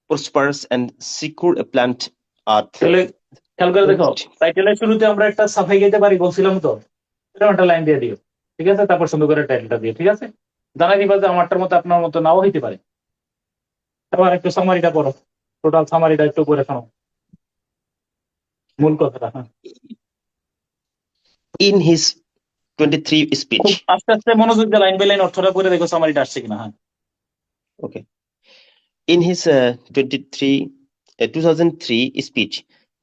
prosperous, and secure planet Earth. তাহলে খেয়াল করে দেখো, টাইটেলের শুরুতে আমরা একটা সাফাই গাইতে পারি বলছিলাম তো, এরকম একটা লাইন দিয়ে দিও, ঠিক আছে? তারপর সুন্দর করে টাইটেলটা দিও, ঠিক আছে? জানাই দিবা যে আমারটার মতো আপনার মতো নাও হইতে পারে। আবার একটু সামারিটা পড়ো, টোটাল সামারিটা একটু করে শোনো, মূল কথাটা। হ্যাঁ, In his 23 খুব speech, আস্তে আস্তে মনোযোগ দিয়ে লাইন বাই লাইন অর্থটা পড়ে দেখো সামারিটা আসছে কিনা। হ্যাঁ, okay, in his 2003 speech,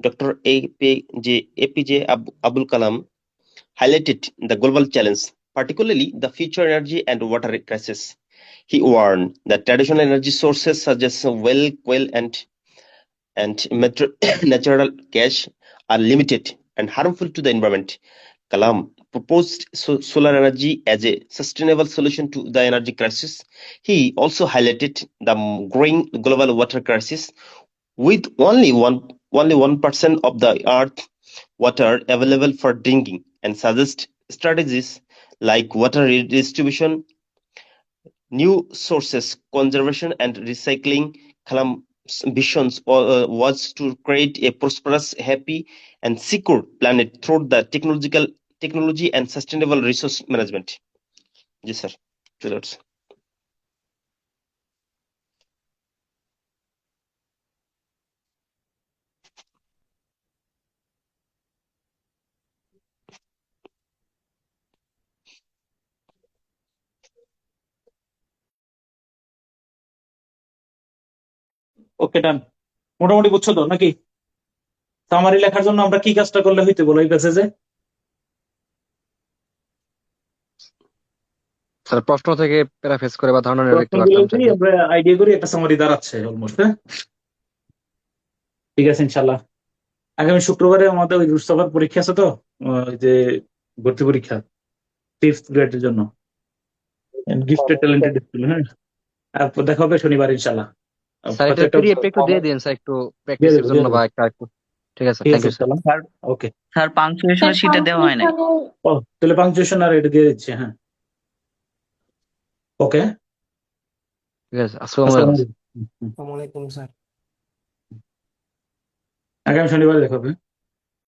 Dr. APJ Abul Kalam highlighted the global challenge, particularly the future energy and water crisis. He warned that traditional energy sources such as well, coal, and natural gas are limited and harmful to the environment. Kalam proposed solar energy as a sustainable solution to the energy crisis. He also highlighted the growing global water crisis, with only 1% of the earth's water available for drinking, and suggest strategies like water redistribution, new sources conservation, and recycling. Kalam's visions was to create a prosperous, happy, and secure planet through the technology and sustainable resource management. Yes, sir. Results. ওকে, ডান। মোটামুটি বুঝছো তো নাকি? Summary লেখার জন্য আমরা কি কাজটা করলে হইতে বলো এই প্যাসেজে? স্যার প্রশ্ন থেকে প্যারাফ্রেজ করে বা ধারণা নিয়ে লিখতে প্রশ্নগুলো পারতাম করি, চাইলে। আমরা আইডিয়া করি, একটা সামারি দাঁড়াচ্ছে অলমোস্ট। হ্যাঁ, ঠিক আছে ইনশাল্লাহ। আগামী শুক্রবারে আমাদের ওই রুস্তফার পরীক্ষা আছে তো, ওই যে ভর্তি পরীক্ষা 5th গ্রেডের জন্য, গিফটেড ট্যালেন্টেড স্কুল। হ্যাঁ, আর দেখা হবে শনিবার ইনশাল্লাহ। স্যার হয়তো এটা একটা পিডিএফ একটু দিয়ে দিন স্যার, একটু দিয়ে প্র্যাকটিসের দেবো, জন্য বা একটা একটু। ঠিক আছে, ঠিক থ্যাংক আছে ইউ স্যার। ইনশাল্লাহ। Sir okay. স্যার পাংচুয়েশনের শিটে দেওয়া হয় নাই। ও, তাহলে পাংচুয়েশন আর এটা দিয়ে দিচ্ছি। হ্যাঁ, ওকে। ঠিক আছে, আসসালামু আসসালামু আলাইকুম। আলাইকুম। আসসালামু আলাইকুম স্যার। আগামী শনিবার দেখা হবে।